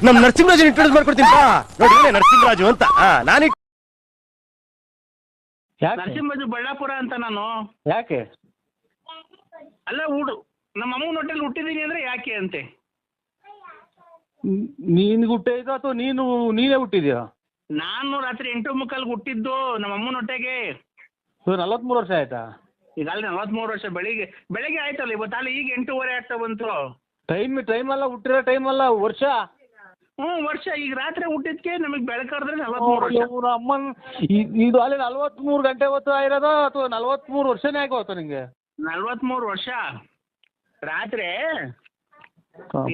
ನಮ್ ನರಸಿಂಹರಾಜನ್ ಇಂಟ್ರೊಡ್ಯೂಸ್ ಮಾಡ್ಕೊಡ್ತೀನಿ ಬಾ. ನೋಡಿ ನರಸಿಂಹರಾಜು ಅಂತ ನಾನು ನರಸಿಂಹರಾಜು ಬಳ್ಳಾಪುರ ಅಂತ ನಾನು. ಯಾಕೆ ಅಲ್ಲ ನಮ್ಮ ಅಮ್ಮನ ಹೊಟ್ಟೆಲಿ ಹುಟ್ಟಿದೀನಿ ಅಂದ್ರೆ ಯಾಕೆ ಅಂತೆ. ನೀನ್ ಹುಟ್ಟಿದ ಅಥವಾ ನೀನೇ ಹುಟ್ಟಿದ್ಯಾ? ನಾನು ರಾತ್ರಿ 8:45 ಹುಟ್ಟಿದ್ದು ನಮ್ಮ ಅಮ್ಮನ ಹೊಟ್ಟೆಗೆ. 43 ವರ್ಷ ಆಯ್ತಾ? ಈಗ ಅಲ್ಲಿ 43 ವರ್ಷ. ಬೆಳಿಗ್ಗೆ ಆಯ್ತಲ್ಲ ಇವತ್ತು, ಅಲ್ಲಿ ಈಗ 8:15 ಆಗ್ತಾ ಬಂತು. ಟೈಮ್ ಅಲ್ಲ, ಹುಟ್ಟಿರೋ ಟೈಮ್ ಅಲ್ಲ, ವರ್ಷ. ವರ್ಷ. ಈಗ ರಾತ್ರಿ ಹುಟ್ಟಿದ್ಕೆ ನಮಗೆ ಬೆಳಕಾದ್ರೆ 43 ವರ್ಷ. ಅಮ್ಮನ್ ಇದು ಅಲ್ಲಿ 43 ಗಂಟೆ ಹೊತ್ತು ಆಗಿರೋದ ಅಥವಾ 43 ವರ್ಷನೇ ಆಗೋತ ನಿಂಗೆ? 43 ವರ್ಷ. ರಾತ್ರಿ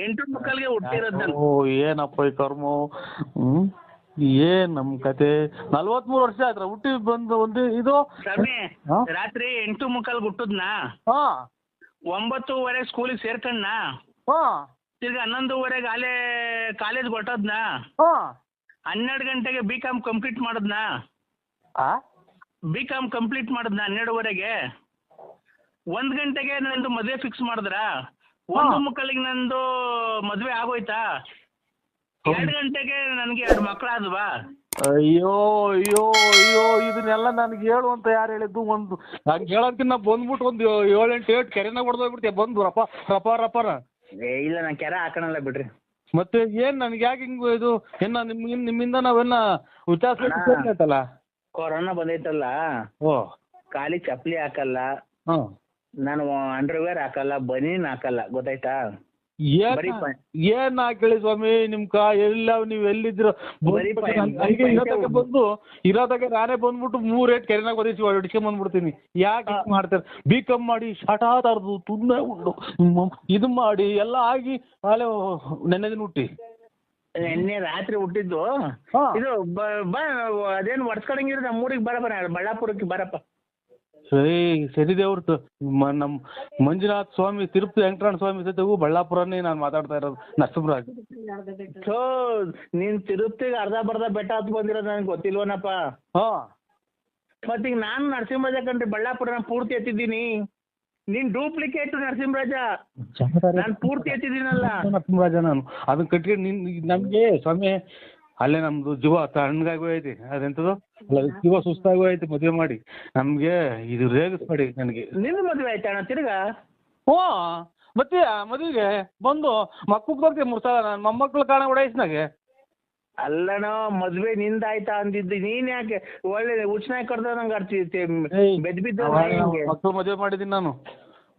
8:45ಗೆ ಹುಟ್ಟಿರೋದು. ಏನಪ್ಪ ಈ ಕರ್ಮ. ಏನ್ ನಮ್ ಕತೆ. 43 ವರ್ಷ ಆಯ್ತು ಹುಟ್ಟಿ ಬಂದು ಒಂದು ಇದು ರಾತ್ರಿ 8:45 ಹುಟ್ಟದ್ನಾ. 9:30 ಸ್ಕೂಲಿಗೆ ಸೇರ್ಕಣ್ಣ. ತಿರ್ಗಿ 11:15 ಅಲ್ಲೇ ಕಾಲೇಜ್ ಹೊಟ್ಟದ್ನಾ. 12 ಗಂಟೆಗೆ BCom ಕಂಪ್ಲೀಟ್ ಮಾಡದ್ನಾ. BCom ಕಂಪ್ಲೀಟ್ ಮಾಡದ್ನಾ 12:15ಗೆ. 1 ಗಂಟೆಗೆ ನಂದು ಮದುವೆ ಫಿಕ್ಸ್ ಮಾಡಿದ್ರ. 1:45 ನಂದು ಮದುವೆ ಆಗೋಯ್ತಾ. 2 ಗಂಟೆಗೆ ನನಗೆ 2 ಮಕ್ಕಳಾದ್ವಾ. ಅಯ್ಯೋ ಅಯ್ಯೋ ಅಯ್ಯೋ, ಇದನ್ನೆಲ್ಲ ನನಗೆ ಹೇಳು ಅಂತ ಯಾರು ಹೇಳಿದ್ದು? ಒಂದು ಹಂಗೆ ಹೇಳೋದಕ್ಕಿಂತ ಬಂದ್ಬಿಟ್ಟು ಒಂದು 7-8 ಕೆರೆನಾಗ ಹೊಡೆದೋಗ್ಬಿಡ್ತೀಯ ಬಂದು ರಪಾರ. ಇಲ್ಲ, ನಾನು ಕೆರೆ ಹಾಕೋಣಲ್ಲ ಬಿಡ್ರಿ. ಮತ್ತೆ ಏನ್ ನನಗೆ ಯಾಕೆ ಹಿಂಗು ಇದು? ನಿಮ್ಮಿಂದ ನಾವೆಲ್ಲ ಆಯ್ತಲ್ಲ. ಕೊರೋನಾ ಬಂದೈತಲ್ಲ, ಕಾಲಿಗೆ ಚಪ್ಪಲಿ ಹಾಕಲ್ಲ, ನಾನು ಅಂಡರ್ವೇರ್ ಹಾಕಲ್ಲ, ಬನೀನ್ ಹಾಕಲ್ಲ, ಗೊತ್ತಾಯ್ತಾ? ಏನ್ ಹಾಕೇಳಿ ಸ್ವಾಮಿ ನಿಮ್ಕ ಎಲ್ಲ ನೀವ್ ಎಲ್ಲಿದ್ರು ಬಂದು ಇರೋದಾಗ ನಾನೇ ಬಂದ್ಬಿಟ್ಟು 3 ಕೆರೆನಾಗ ಓದಿಸಿ ಹೊಡಿಸ್ಕೊಂಡ್ ಬಂದ್ಬಿಡ್ತೀನಿ. ಯಾಕೆ ಮಾಡ್ತಾರೆ? BCom ಮಾಡಿ ಶಾಟಾತಾರದು ತುಂಬ ಉಂಡು ಇದು ಮಾಡಿ ಎಲ್ಲ ಆಗಿ ಆಲೆ ನೆನ್ನೆ ದಿನ ಹುಟ್ಟಿ ನಿನ್ನೆ ರಾತ್ರಿ ಹುಟ್ಟಿದ್ದು. ಇದು ಅದೇನು ಒಡ್ಸ್ಕೊಳಂಗಿದ್ರೆ ನಮ್ಮೂರಿಗೆ ಬಳ್ಳಾಪುರಕ್ಕೆ ಬರಪ್ಪ. ಸರಿ ದೇವ್ರದ್ದು ನಮ್ ಮಂಜುನಾಥ್ ಸ್ವಾಮಿ, ತಿರುಪತಿ ವೆಂಕಟರಮಣ ಸ್ವಾಮಿ ಜೊತೆಗೂ ಬಳ್ಳಾಪುರನೇ ನಾನು ಮಾತಾಡ್ತಾ ಇರೋದು. ನರಸಿಂಹರಾಜ್, ನೀನ್ ತಿರುಪತಿಗೆ ಅರ್ಧ ಬೆಟ್ಟ ಹತ್ತು ಬಂದಿರೋದು ನನಗೆ ಗೊತ್ತಿಲ್ವನಪ್ಪ. ಮತ್ತೀಗ ನಾನು ನರಸಿಂಹರಾಜ ಕಂಡ್ರಿ ಬಳ್ಳಾಪುರ ಪೂರ್ತಿ ಎತ್ತಿದ್ದೀನಿ. ನೀನ್ ಡೂಪ್ಲಿಕೇಟ್ ನರಸಿಂಹರಾಜ, ನಾನು ಪೂರ್ತಿ ಎತ್ತಿದ್ದೀನಲ್ಲ ನರಸಿಂಹರಾಜ. ನಾನು ಅದನ್ನ ಕಟ್ಕೊಂಡು ನಮ್ಗೆ ಸ್ವಾಮಿ ಅಲ್ಲೇ ನಮ್ದು ಜೀವ ತಣ್ಣಗಾಗಿ ಹೋಯ್ತಿ. ಅದೆಂತದು ಜೀವ ಸುಸ್ತಾಗಿ ಹೋಯ್ತಿ ಮದುವೆ ಮಾಡಿ. ನಮ್ಗೆ ಇದು ರೇಗಿಸ್ಬೇಡಿ ನನಗೆ. ನಿನ್ನ ಮದುವೆ ಆಯ್ತಾ ಅಣ್ಣ ತಿರ್ಗಾ? ಮತ್ತೆ ಮದುವೆಗೆ ಬಂದು ಮಕ್ಕಳು ಬರ್ತೀವಿ 3 ಸಲ. ನಾನು ಮೊಮ್ಮಕ್ಳು ಕಾಣ ಓಡಾಯಿಸ್ನಾಗೆ. ಅಲ್ಲಣ್ಣ, ಮದ್ವೆ ನಿಂದಾಯ್ತಾ ಅಂದಿದ್ದು, ನೀನ್ ಯಾಕೆ ಒಳ್ಳೆ ಉಚ್ಚನಾಗಿ ಕಡ್ದ ನಂಗೆ ಆಡ್ತಿದ್ದೆ. ಮಕ್ಕಳು ಮದುವೆ ಮಾಡಿದ್ದೀನಿ ನಾನು.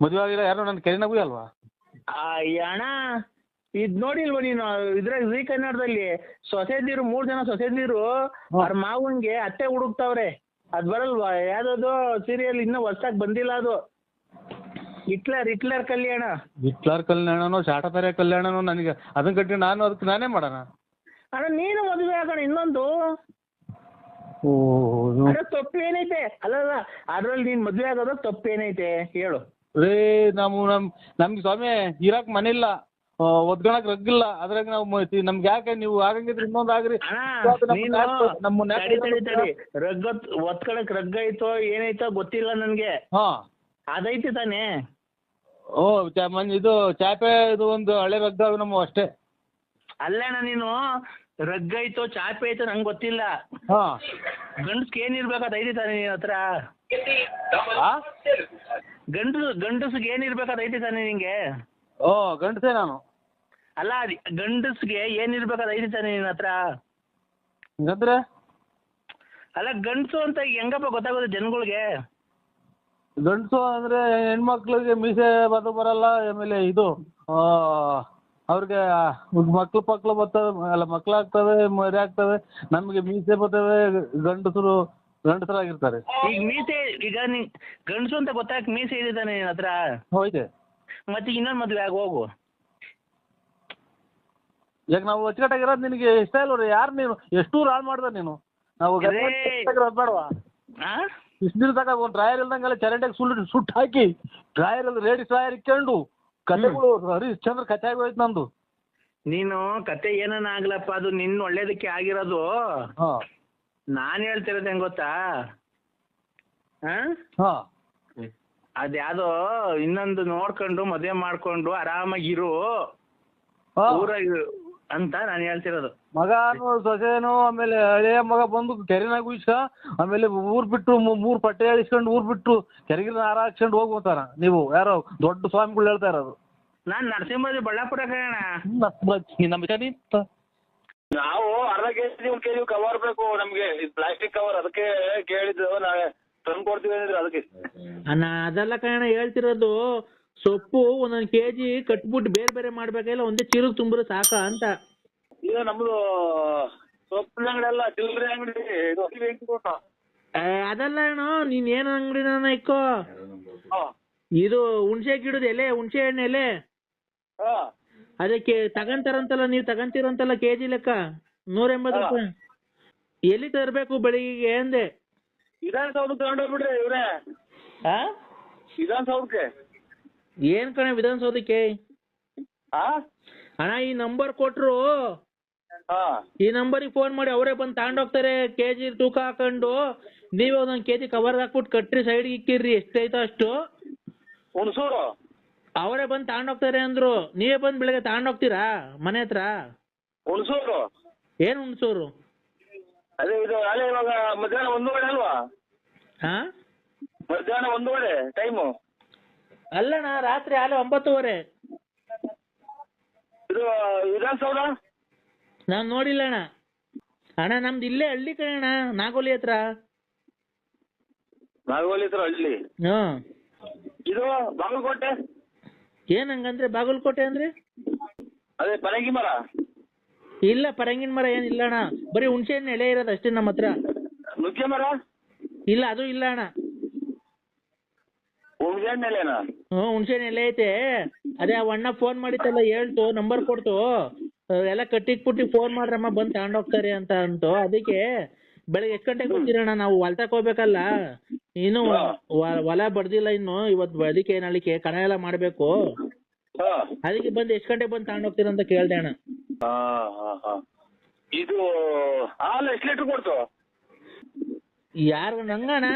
ಮದುವೆ ಆಗಿಲ್ಲ ಯಾರು ನನ್ನ ಕೆರೆನಾಗೂ ಅಲ್ವಾ? ಅಣ್ಣ ಇದ್ ನೋಡಿಲ್ವ ನೀನು? ಇದ್ರಾಗ ಜೀ ಕನ್ನಡದಲ್ಲಿ ಸೊಸೆದಿರು 3 ಜನ ಸೊಸೆದಿರು ಅವ್ರ ಮಾವನ್ಗೆ ಅತ್ತೆ ಹುಡುಕ್ತಾವ್ರೆ. ಅದ್ ಬರಲ್ವಾ? ಯಾವ್ದದು ಸೀರಿಯಲ್ ಇನ್ನೂ ಹೊಸ್ದಾಗಿ ಬಂದಿಲ್ಲ ಅದು. ಹಿಟ್ಲರ್ ಕಲ್ಯಾಣ. ಹಿಟ್ಲರ್ ಕಲ್ಯಾಣನೋ ಶಾಟತಾರ ಕಲ್ಯಾಣನೋ ನನಗೆ ಅದನ್ನ ಕಟ್ಟಿ ನಾನು ಅದಕ್ಕೆ ನಾನೇ ಮಾಡೋಣ. ಅಣ್ಣ ನೀನು ಮದುವೆ ಆಗೋಣ ಇನ್ನೊಂದು. ತಪ್ಪೇನೈತೆ? ಅಲ್ಲಲ್ಲ, ಅದ್ರಲ್ಲಿ ನೀನ್ ಮದುವೆ ಆಗೋದು ತಪ್ಪೇನೈತೆ ಹೇಳು? ನಮ್ಗೆ ಸ್ವಾಮಿ ಇರಾಕ್ ಮನೆ ಇಲ್ಲ, ಒದ್ಗಣಕ್ ರಗ್ಗಿಲ್ಲ. ಅದ್ರಾಗ ನಾವು ನಮ್ಗೆ ಯಾಕೆ ನೀವು ಆಗಂಗಿದ್ರೆ ಇನ್ನೊಂದು ಆಗ್ರಿ. ಒತ್ಕಳಕ್ ರಗ್ಗ ಐತೋ ಏನೈತೋ ಗೊತ್ತಿಲ್ಲ ನನ್ಗೆ. ಅದೈತಿ ತಾನೇ? ಇದು ಚಾಪೆ ಇದು ಒಂದು ಹಳೆ ರಗ್ಗ ನಮ್ಮ ಅಷ್ಟೇ. ಅಲ್ಲಣ್ಣ, ನೀನು ರಗ್ಗ ಐತೋ ಚಾಪೆ ಐತೋ ನಂಗೆ ಗೊತ್ತಿಲ್ಲ. ಗಂಡಸ್ಗೆ ಏನಿರ್ಬೇಕು ಅದೈತಿ ತಾನೇ ನಿನ್ನ ಹತ್ರ? ಗಂಡಸ್ಗೆ ಏನಿರ್ಬೇಕು ಅದೈತಿ ತಾನೇ ನಿಂಗೆ? ಗಂಡಸೇ ನಾನು. ಅಲ್ಲ, ಗಂಡಸ್ಗೆ ಏನಿರ್ಬೇಕು ಅದೈತಿ ತಾನೇ ನಿನ್ನ ಹತ್ರ? ಹಂಗಂದ್ರೆ ಅಲ್ಲ, ಗಂಡಸು ಅಂತ ಹೆಂಗಪ್ಪ ಗೊತ್ತಾಗೋದು ಜನಗಳಿಗೆ? ಗಂಡಸು ಅಂದ್ರೆ ಹೆಣ್ಮಕ್ಳಿಗೆ ಮೀಸೆ ಬರಲ್ಲ. ಆಮೇಲೆ ಇದು ಅವ್ರಿಗೆ ಮಕ್ಳು ಬರ್ತವೆ, ಅಲ್ಲ ಮಕ್ಳಾಗ್ತವೆ, ಮರಿ ಆಗ್ತವೆ. ನಮಗೆ ಮೀಸೆ ಬರ್ತವೆ. ಗಂಡಸರಾಗಿರ್ತಾರೆ. ಈಗ ಮೀಸೆ, ಈಗ ಗಂಡಸು ಅಂತ ಗೊತ್ತಾಗ ಮೀಸೆ ಇದೆ ತಾನೆ ನಿನ್ನ ಹತ್ರ? ಹೋಯ್ತೆ. ಮತ್ತೆ ಇನ್ನೊಂದು ಮದುವೆ ಆಗಿ ಹೋಗು. ಈಗ ನಾವು ಅಚ್ಚುಕಟ್ಟಾಗಿರೋದು ನಿನಗೆ ಇಷ್ಟ ಇಲ್ವ? ಯಾರು ನೀನು? ಎಷ್ಟು ಹಾಳು ಮಾಡ್ದ ನೀನು? ನಾವು ಬೇಡವಾ? ಇಷ್ಟು ದಿನ ತಗ ಒಂದು ಡ್ರಾಯರ್ ಇಲ್ದಂಗೆಲ್ಲ ಚರಂಡಿಗೆ ಸುಟ್ಟು ಹಾಕಿ ಡ್ರಾಯರ್ ರೇಡಿ ಡ್ರಾಯರ್ ಇಕ್ಕೊಂಡು ಕತೆಗಳು ಹರಿಶ್ಚಂದ್ರ ಕತೆ ಆಗೋಯ್ತು ನಂದು. ನೀನು ಕತೆ ಏನನ್ನ ಆಗ್ಲಪ್ಪ, ಅದು ನಿನ್ನ ಒಳ್ಳೇದಕ್ಕೆ ಆಗಿರೋದು. ನಾನು ಹೇಳ್ತಿರೋದು ಹೆಂಗ್ ಗೊತ್ತಾ? ಅದ್ಯಾವುದೋ ಇನ್ನೊಂದು ನೋಡ್ಕೊಂಡು ಮದುವೆ ಮಾಡ್ಕೊಂಡು ಆರಾಮಾಗಿರು. ಊರಾಗ ಅಂತ ನಾನು ಹೇಳ್ತಿರೋದು. ಮಗನು ಸೊಸೆನೋ ಆಮೇಲೆ ಹಳೆಯ ಮಗ ಬಂದು ಕೆರೆನಾಗ ಉಯ್ಸ ಆಮೇಲೆ ಊರ್ ಬಿಟ್ಟು ಮೂರ್ ಪಟ್ಟೆ ಇಸ್ಕೊಂಡು ಊರ್ ಬಿಟ್ಟು ಕೆರೆಗಿನ ಹಾರ ಹಾಕ್ಸ್ಕೊಂಡು ಹೋಗ್ಬೋತಾರ. ನೀವು ಯಾರೋ ದೊಡ್ಡ ಸ್ವಾಮಿಗಳು ಹೇಳ್ತಾ ಇರೋದು. ನಾನು ನರಸಿಂಹರಾಜು ಬಳ್ಳಾಪುರ ಕಣ. ನಾವು ಅರ್ಧ ಕೆಜಿ 1 ಕೆಜಿ ಕವರ್ ಬೇಕು ನಮ್ಗೆ, ಪ್ಲಾಸ್ಟಿಕ್ ಕವರ್, ಅದಕ್ಕೆ ಕೇಳಿದ್ದು. ನಾವೇ ತಂದು ಕೊಡ್ತೀವಿ ಅಂದ್ರೆ ಅದಕ್ಕೆ ಅಣ್ಣ ಅದೆಲ್ಲ ಕಣ ಹೇಳ್ತಿರೋದು. ಸೊಪ್ಪು ಒಂದೊಂದು ಕೆಜಿ ಕಟ್ಬಿಟ್ಟು ಬೇರೆ ಬೇರೆ ಮಾಡ್ಬೇಕಿಲ್ಲ, ಒಂದೇ ಚೀಲಕ್ಕೆ ತುಂಬಿದ್ರೆ ಸಾಕ ಅಂತ. ಇದು ನಮ್ದು ಸೊಪ್ಪಿನ ಅಂಗಡಿ ಅಲ್ಲ, ಚಿಲ್ಲರೆ ಅಂಗಡಿ. ಅದಲ್ಲ ಅಣ್ಣ, ನೀನ್ ಏನ್ ಅಂಗಡಿನ ಇಕ್ಕೋ. ಇದು ಹುಣಸೆ ಗಿಡದ ಎಲೆ, ಹುಣಸೆ ಹಣ್ಣು ಎಲೆ, ಅದಕ್ಕೆ ತಗಂತಾರಂತಲ್ಲ, ನೀವು ತಗಂತೀರಂತಲ್ಲ ಕೆಜಿ ಲೆಕ್ಕ 180 ರೂಪಾಯಿ. ಎಲ್ಲಿ ತರಬೇಕು ಬೆಳಿಗ್ಗೆ ಅಂದೆ. ವಿಧಾನಸೌಧಕ್ಕೆ ತಗೊಂಡೋಗ್ಬಿಡ್ರಿ ಇವ್ರೆ. ವಿಧಾನಸೌಧಕ್ಕೆ ಏನ್ ಕಣ ವಿಧಾನಸೌಧಕ್ಕೆ? ಅಣ್ಣ ಈ ನಂಬರ್ ಕೊಟ್ರು, ಈ ನಂಬರಿಗೆ ಫೋನ್ ಮಾಡಿ ಅವರೇ ಬಂದು ತಗೊಂಡೋಗ್ತಾರೆ. ಕೆಜಿ ತೂಕ ಹಾಕೊಂಡು ನೀವೇ ಒಂದೊಂದು ಕೆಜಿ ಕವರ್ ಹಾಕ್ಬಿಟ್ಟು ಕಟ್ರಿ, ಸೈಡ್ಗೆ ಇಕ್ಕಿರ್ರಿ, ಎಷ್ಟೈತೋ ಅಷ್ಟು. ಹುಣಸೂರು ಅವರೇ ಬಂದು ತಗೊಂಡೋಗ್ತಾರೆ ಅಂದ್ರು. ನೀವೇ ಬಂದು ಬೆಳಗ್ಗೆ ತಗೊಂಡೋಗ್ತೀರಾ ಮನೆ ಹತ್ರ? ಹುಣಸೂರು ಏನ್ ಹುಣಸೂರು? ಅದೇ ಇದು ಅಲ್ಲೇ ಇವಾಗ ಮಧ್ಯಾಹ್ನ 1 ಅಲ್ವಾ? ಮಧ್ಯಾಹ್ನ 1 ಟೈಮು. ಅಲ್ಲಣ್ಣ ರಾತ್ರಿ ಆಲೆ 9:30. ಇದು ವಿಧಾನಸೌಧ ನಾನ್ ನೋಡಿಲ್ಲ ಅಣ್ಣ. ಅಣ್ಣ ನಮ್ದು ಇಲ್ಲೇ ಹಳ್ಳಿ ಕಣ, ನಾಗೋಲಿ ಹತ್ರ. ನಾಗೋಲಿ ಹತ್ರ ಹಳ್ಳಿ. ಇದು ಬಾಗಲಕೋಟೆ. ಏನ್ ಹಂಗಂದ್ರೆ ಬಾಗಲಕೋಟೆ ಅಂದ್ರೆ? ಅದೇ ಪರಂಗಿ ಮರ. ಇಲ್ಲ ಪರಂಗಿನ ಮರ ಏನಿಲ್ಲ ಅಣ್ಣ, ಬರೀ ಹುಣಸೆ ಹಣ್ಣು ಎಲೆ ಇರೋದು ಅಷ್ಟೇ ನಮ್ಮ ಹತ್ರ. ನುಗ್ಗೆ ಮರ ಇಲ್ಲ, ಅದು ಇಲ್ಲ ಅಣ್ಣ. ಹುಣಸೆ ಹಣ್ಣು ಎಲೆನಾ? ಹುಣಸೆ ಹಣ್ಣು ಎಲೆ ಐತೆ. ಅದೇ ಆ ಅಣ್ಣ ಫೋನ್ ಮಾಡಿತ್ತಲ್ಲ, ಹೇಳ್ತು ನಂಬರ್ ಕೊಡ್ತು, ಎಲ್ಲ ಕಟ್ಟಿಕ್ಬಿಟ್ಟು ಫೋನ್ ಮಾಡ್ರಮ್ಮ ಬಂದು ತಗೊಂಡೋಗ್ತಾರೆ ಅಂತ ಅಂತು. ಅದಕ್ಕೆ ಬೆಳಗ್ಗೆ ಎಷ್ಟು ಗಂಟೆಗೆ ಬರ್ತೀರಣ್ಣ? ನಾವು ಹೊಲ್ತಕ್ಕೆ ಹೋಗ್ಬೇಕಲ್ಲ, ಇನ್ನು ಹೊಲ ಬಡ್ದಿಲ್ಲ ಇನ್ನು. ಇವತ್ತು ಅದಕ್ಕೆ ನಾಳಿಕೆ ಕಣ ಎಲ್ಲ ಮಾಡ್ಬೇಕು. ಅದಕ್ಕೆ ಬಂದು ಎಷ್ಟು ಗಂಟೆಗೆ ಬಂದು ತಗೊಂಡೋಗ್ತೀರ ಅಂತ ಕೇಳ್ದೆ ಅಣ್ಣ. ಇದು ಹಾಲು ಎಷ್ಟು ಲೀಟರ್ ಕೊಡ್ತು? ಯಾರು ನಂಗಣ್ಣ?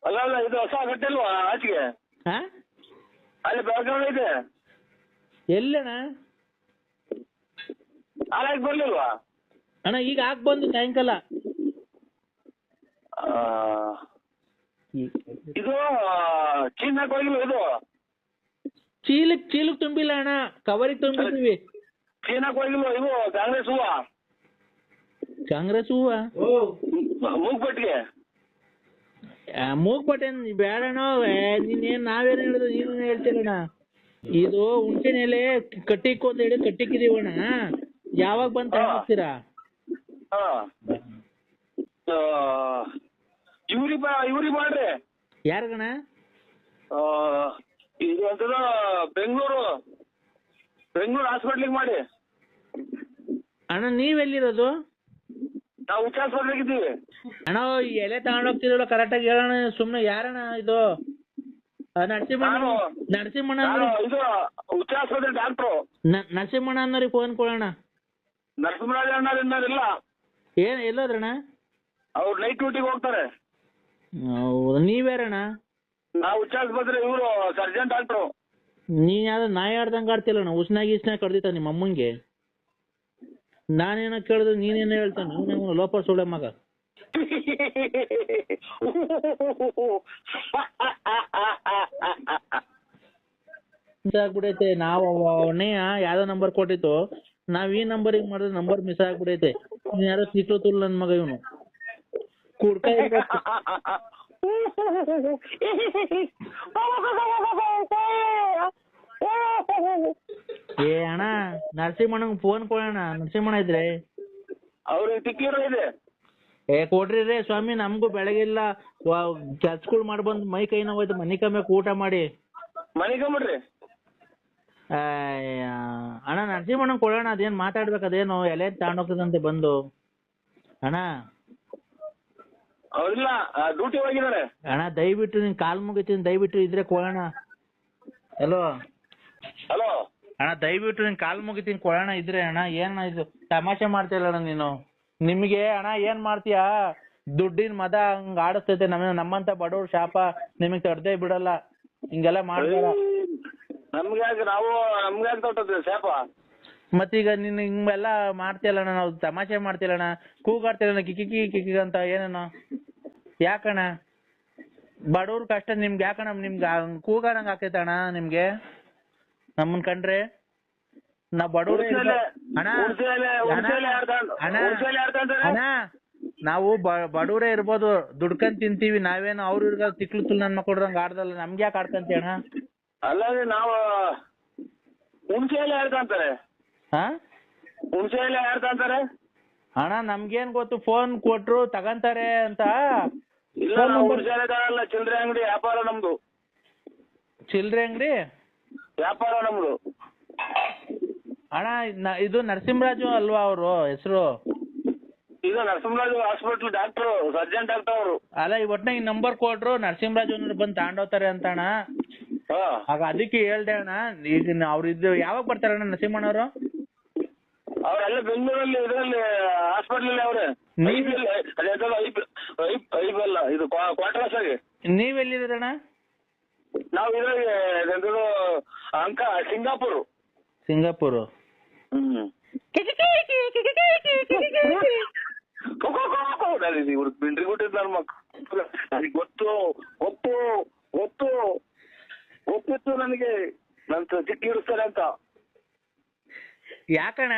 ಅಲ್ಲ ಅಲ್ಲ, ಇದು ಹೊಸ ಗಟ್ಟೆ ಅಲ್ವಾ ಆಚೆಗೆ? ಅಲ್ಲಿ ಬೆಳಗಾವಿ ಇದೆ. ಎಲ್ಲಣ್ಣ? ಹಾಲಾಗಿ ಬರ್ಲಿಲ್ವಾ ಅಣ್ಣ? ಈಗ ಹಾಕ್ ಬಂದು ಸಾಯಂಕಾಲ. ಇದು ಚೀನಾಕ್ ಹೋಗಿಲ್ವ? ಇದು ಚೀಲಕ್ ತುಂಬಿಲ್ಲ ಅಣ್ಣ, ಕವರಿಗೆ ತುಂಬಿದೀವಿ. ಚೀನಾಕ್ ಹೋಗಿಲ್ವ? ಇವು ಕಾಂಗ್ರೆಸ್ ಹೂವ, ಕಾಂಗ್ರೆಸ್ ಹೂವ ಮೂಗ್ಬಟ್ಟಿಗೆ. ಮೂಗ್ಬಟ್ಟೆ ಬೇಡಣ್ಣ. ನೀನೇನ್ ನಾವೇನು ಹೇಳಿದ್ರು ನೀನು ಹೇಳ್ತಿಲ್ಲಣ್ಣ. ಇದು ಹುಣಸೆ ಎಲೆ ಕಟ್ಟಿಕ್ಕು ಅಂತ ಹೇಳಿ ಕಟ್ಟಿಕ್ಕಿದೀವಣ್ಣ. ಯಾವಾಗ ಬಂದು ತಗೊಂಡ್ತೀರಾ? ಇವ್ರಿ ಮಾಡ್ರಿ. ಯಾರಿಗಣ್ಣ? ಇದು ಅಂತದ ಬೆಂಗಳೂರು ಹಾಸ್ಪಿಟ್ಲಿಗೆ ಮಾಡಿ. ಅಣ್ಣ ನೀವೆಲ್ಲಿರೋದು? ನಾವು ಹುಚ್ಚಾಸ್ಪತ್ರೆಗಿದ್ದೀವಿ ಅಣ್ಣ. ಈ ಎಲೆ ತಗೊಂಡೋಗ್ತಿರಲ್ಲ ಕರೆಕ್ಟಾಗಿ ಹೇಳೋಣ. ಸುಮ್ಮನೆ ಯಾರಣ್ಣ ಇದು? ನರಸಿಂಹಣ್ಣ ಇದು ಹುಚ್ಚಾಸ್ಪತ್ರೆ ಡಾಕ್ಟ್ರು. ನರಸಿಂಹಣ್ಣ ಅನ್ನೋರಿಗೆ ಫೋನ್ ಕೊಡೋಣ. ನರಸಿಂಹರಾಜ ಅಣ್ಣರಿಲ್ಲ. ಏನ್ ಎಲ್ಲೋದ್ರಣ್ಣ? ಅವ್ರು ನೈಟ್ ಡ್ಯೂಟಿಗೆ ಹೋಗ್ತಾರೆ. ಹೌದು. ನೀವ್ಯಾರಣ್ಣ? ನಾವು ಹುಚ್ಚಾಸ್ಪತ್ರೆ, ಇವರು ಸರ್ಜನ್ ಡಾಕ್ಟ್ರು. ನೀನ್ ಯಾವ್ದು ನಾಯಿ ಆಡ್ದಂಗೆ ಆಡ್ತಿಲ್ಲಣ್ಣ. ಉಸ್ನಾಗ ಕಡ್ದಿತ್ತ ನಿಮ್ಮ ಅಮ್ಮಂಗೆ. ನಾನೇನೋ ಕೇಳಿದ್ರೆ ನೀನೇನೋ ಹೇಳ್ತಾನೆ. ಅವನು ಲೋಪ ಸುಳ್ಳೆ ಮಗ. ಆಗ್ಬಿಡೈತೆ. ನಾವು ಅವನೇ ಯಾವ್ದೋ ನಂಬರ್ ಕೊಟ್ಟಿತ್ತು, ನಾವ್ ಈ ನಂಬರಿಗೆ ಮಾಡಿದ್ರೆ ನಂಬರ್ ಮಿಸ್ ಆಗ್ಬಿಡೈತೆ. ನೀನ್ ಯಾರೋ ಸಿಕ್ಲು ತುಲ್ ನನ್ ಮಗ ಇವನು. ಕುಡ್ಕ ಏ ಅಣ್ಣ, ನರಸಿಂಹಣ್ಣಂಗ್ ಫೋನ್ ಕೊಡೋಣ. ನರಸಿಂಹಣ್ಣ ಇದ್ರೆ ಅವ್ರಿಗೆ ಟಿಕ್ಕಿರೋ ಇದೆ. ಕೊಡ್ರಿ ರೇ ಸ್ವಾಮಿ, ನಮಗೂ ಬೆಳಗಿಲ್ಲ ಕೆಲ್ಸಗಳು ಮಾಡಿ ಬಂದು ಮೈ ಕೈ ನೋವಾಯ್ತು. ಮನಿ ಕಮ್ಮಿ ಊಟ ಮಾಡಿ ಮನಿಕೊಂಬಿಡ್ರಿ. ಅಣ್ಣ ನರಸಿಂಹಣ್ಣಂಗ್ ಕೊಡೋಣ. ಅದೇನ್ ಮಾತಾಡ್ಬೇಕು, ಅದೇನು ಎಲೆ ತಗೊಂಡೋಗ್ತದಂತೆ ಬಂದು. ಅಣ್ಣ ಅವ್ರಿಲ್ಲ, ಡ್ಯೂಟಿ ಹೋಗಿದ್ದಾರೆ. ಅಣ್ಣ ದಯವಿಟ್ಟು ನಿನ್ ಕಾಲ್ ಮುಗಿತೀನಿ, ದಯವಿಟ್ಟು ಇದ್ರೆ ಕೊಡೋಣ. ಹಲೋ ಅಣ್ಣ, ದಯವಿಟ್ಟು ನಿನ್ ಕಾಲ್ ಮುಗಿತೀನಿ, ಕೊಡೋಣ ಇದ್ರೆ. ಅಣ್ಣ ಏನ ಇದು ತಮಾಷೆ ಮಾಡ್ತಿಲ್ಲ ಅಣ್ಣ ನೀನು? ನಿಮ್ಗೆ ಅಣ್ಣ ಏನ್ ಮಾಡ್ತೀಯಾ? ದುಡ್ಡಿನ ಮದ ಹಂಗ ಆಡಿಸ್ತೈತೆ. ನಮ್ಮಂತ ಬಡವ್ರ ಶಾಪ ನಿಮಗ್ ತಡ್ದೇ ಬಿಡಲ್ಲ. ಹಿಂಗೆಲ್ಲ ಮಾಡ್ಬೇಡ. ನಮ್ಗೆ ತೊಟ್ಟದ್ರಿ ಶಾಪ? ಮತ್ತೀಗ ನೀನ್ ಹಿಂಗೆಲ್ಲ ಮಾಡ್ತೀಯಲ್ಲಣ್ಣ, ನಾವು ತಮಾಷೆ ಮಾಡ್ತೀಯಲ್ಲಣ್ಣ, ಕೂಗಾಡ್ತೀಯಲ್ಲಣ್ಣ ಕಿಕಿ ಅಂತ ಏನಣ್ಣ? ಯಾಕಣ್ಣ ಬಡವ್ರ ಕಷ್ಟ ನಿಮ್ಗೆ ಯಾಕಣ್ಣ? ನಿಮ್ಗೆ ಕೂಗಾಡಂಗ್ ಆಕೈತಣ್ಣ ನಿಮ್ಗೆ ನಮ್ಮನ್ ಕಂಡ್ರೆ? ನಾವ್ ಬಡವ್ರೆ ಅಣ್ಣ, ನಾವು ಬಡವ್ರೆ ಇರ್ಬೋದು, ದುಡ್ಕೊಂಡ್ ತಿಂತೀವಿ, ನಾವೇನು ಅವ್ರ ಇವ್ರಿಗೆ ತಿಕ್ಲು ತುಲ್ ನನ್ ಮಕ್ಳು ಆಡ್ದಲ್ಲ, ನಮ್ಗೆ ಯಾಕೆ ಆಡ್ಕಂತೀಯ ಅಣ್ಣ? ಅಲ್ಲದೆ ನಾವು ಹುಣಸೆ ಎಲೆ ಯಾರ್ದಂತಾರೆ? ಹುಣಸೆ ಎಲೆ ಯಾರ್ದಂತಾರೆ? ಅಣ್ಣ ನಮ್ಗೇನ್ ಗೊತ್ತು, ಫೋನ್ ಕೊಟ್ರು ತಗಂತಾರೆ ಅಂತ. ಇಲ್ಲ ನಾವು ಹುಣಸೆ ಎಲೆ ತಗೊಳಲ್ಲ, ಚಿಲ್ಲರೆ ಅಂಗಡಿ ವ್ಯಾಪಾರ ನಮ್ದು. ಚಿಲ್ಲರೆ ಅಂಗಡಿ ವ್ಯಾಪಾರ ನಮ್ದು. ಅಣ್ಣ ಇದು ನರಸಿಂಹರಾಜು ಅಲ್ವಾ ಅವರು ಹೆಸರು? ಇದು Narasimharaju hospital doctor, surgeon doctor ಅವರು. ಅಲ್ಲ, ಈ ಒಟ್ನಾಗ ನಂಬರ್ ಕೊಟ್ರು ನರಸಿಂಹರಾಜು ಅನ್ನೋರು ಬಂದು ತಗೊಂಡೋಗ್ತಾರೆ ಅಂತ ಅಣ್ಣ. ಆಗ ಅದಕ್ಕೆ ಹೇಳ್ದೆ ಅಣ್ಣ, ಈಗ ಅವ್ರು ಇದು ಯಾವಾಗ ಬರ್ತಾರಣ್ಣ ನರಸಿಂಹಣ್ಣವರು? ಅವ್ರೆಲ್ಲ ಬೆಂಗಳೂರಲ್ಲಿ ಇದರಲ್ಲಿ ಹಾಸ್ಪಿಟ್ಲಲ್ಲಿ ಅವ್ರೆ. ಐಬಲ್ಲ ಇದು ಕ್ವಾರ್ಟರ್ಸ್ ಆಗಿ. ನೀವೆಲ್ಲಿದ್ದೀರಣ್ಣ? ನಾವು ಇದ್ರಾಗೆ ಸಿಂಗಾಪುರ್. ಇವ್ರು ಬಿಂಡ್ರಿ ಕೊಟ್ಟಿದ್ ನನ್ನ ಮಕ್ಕಳು ನನಗೆ ಗೊತ್ತಿತ್ತು ನನಗೆ ನನ್ ಚಿಕ್ಕ ಇಡಿಸ್ತಾರೆ ಅಂತ. ಯಾಕಣ್ಣ?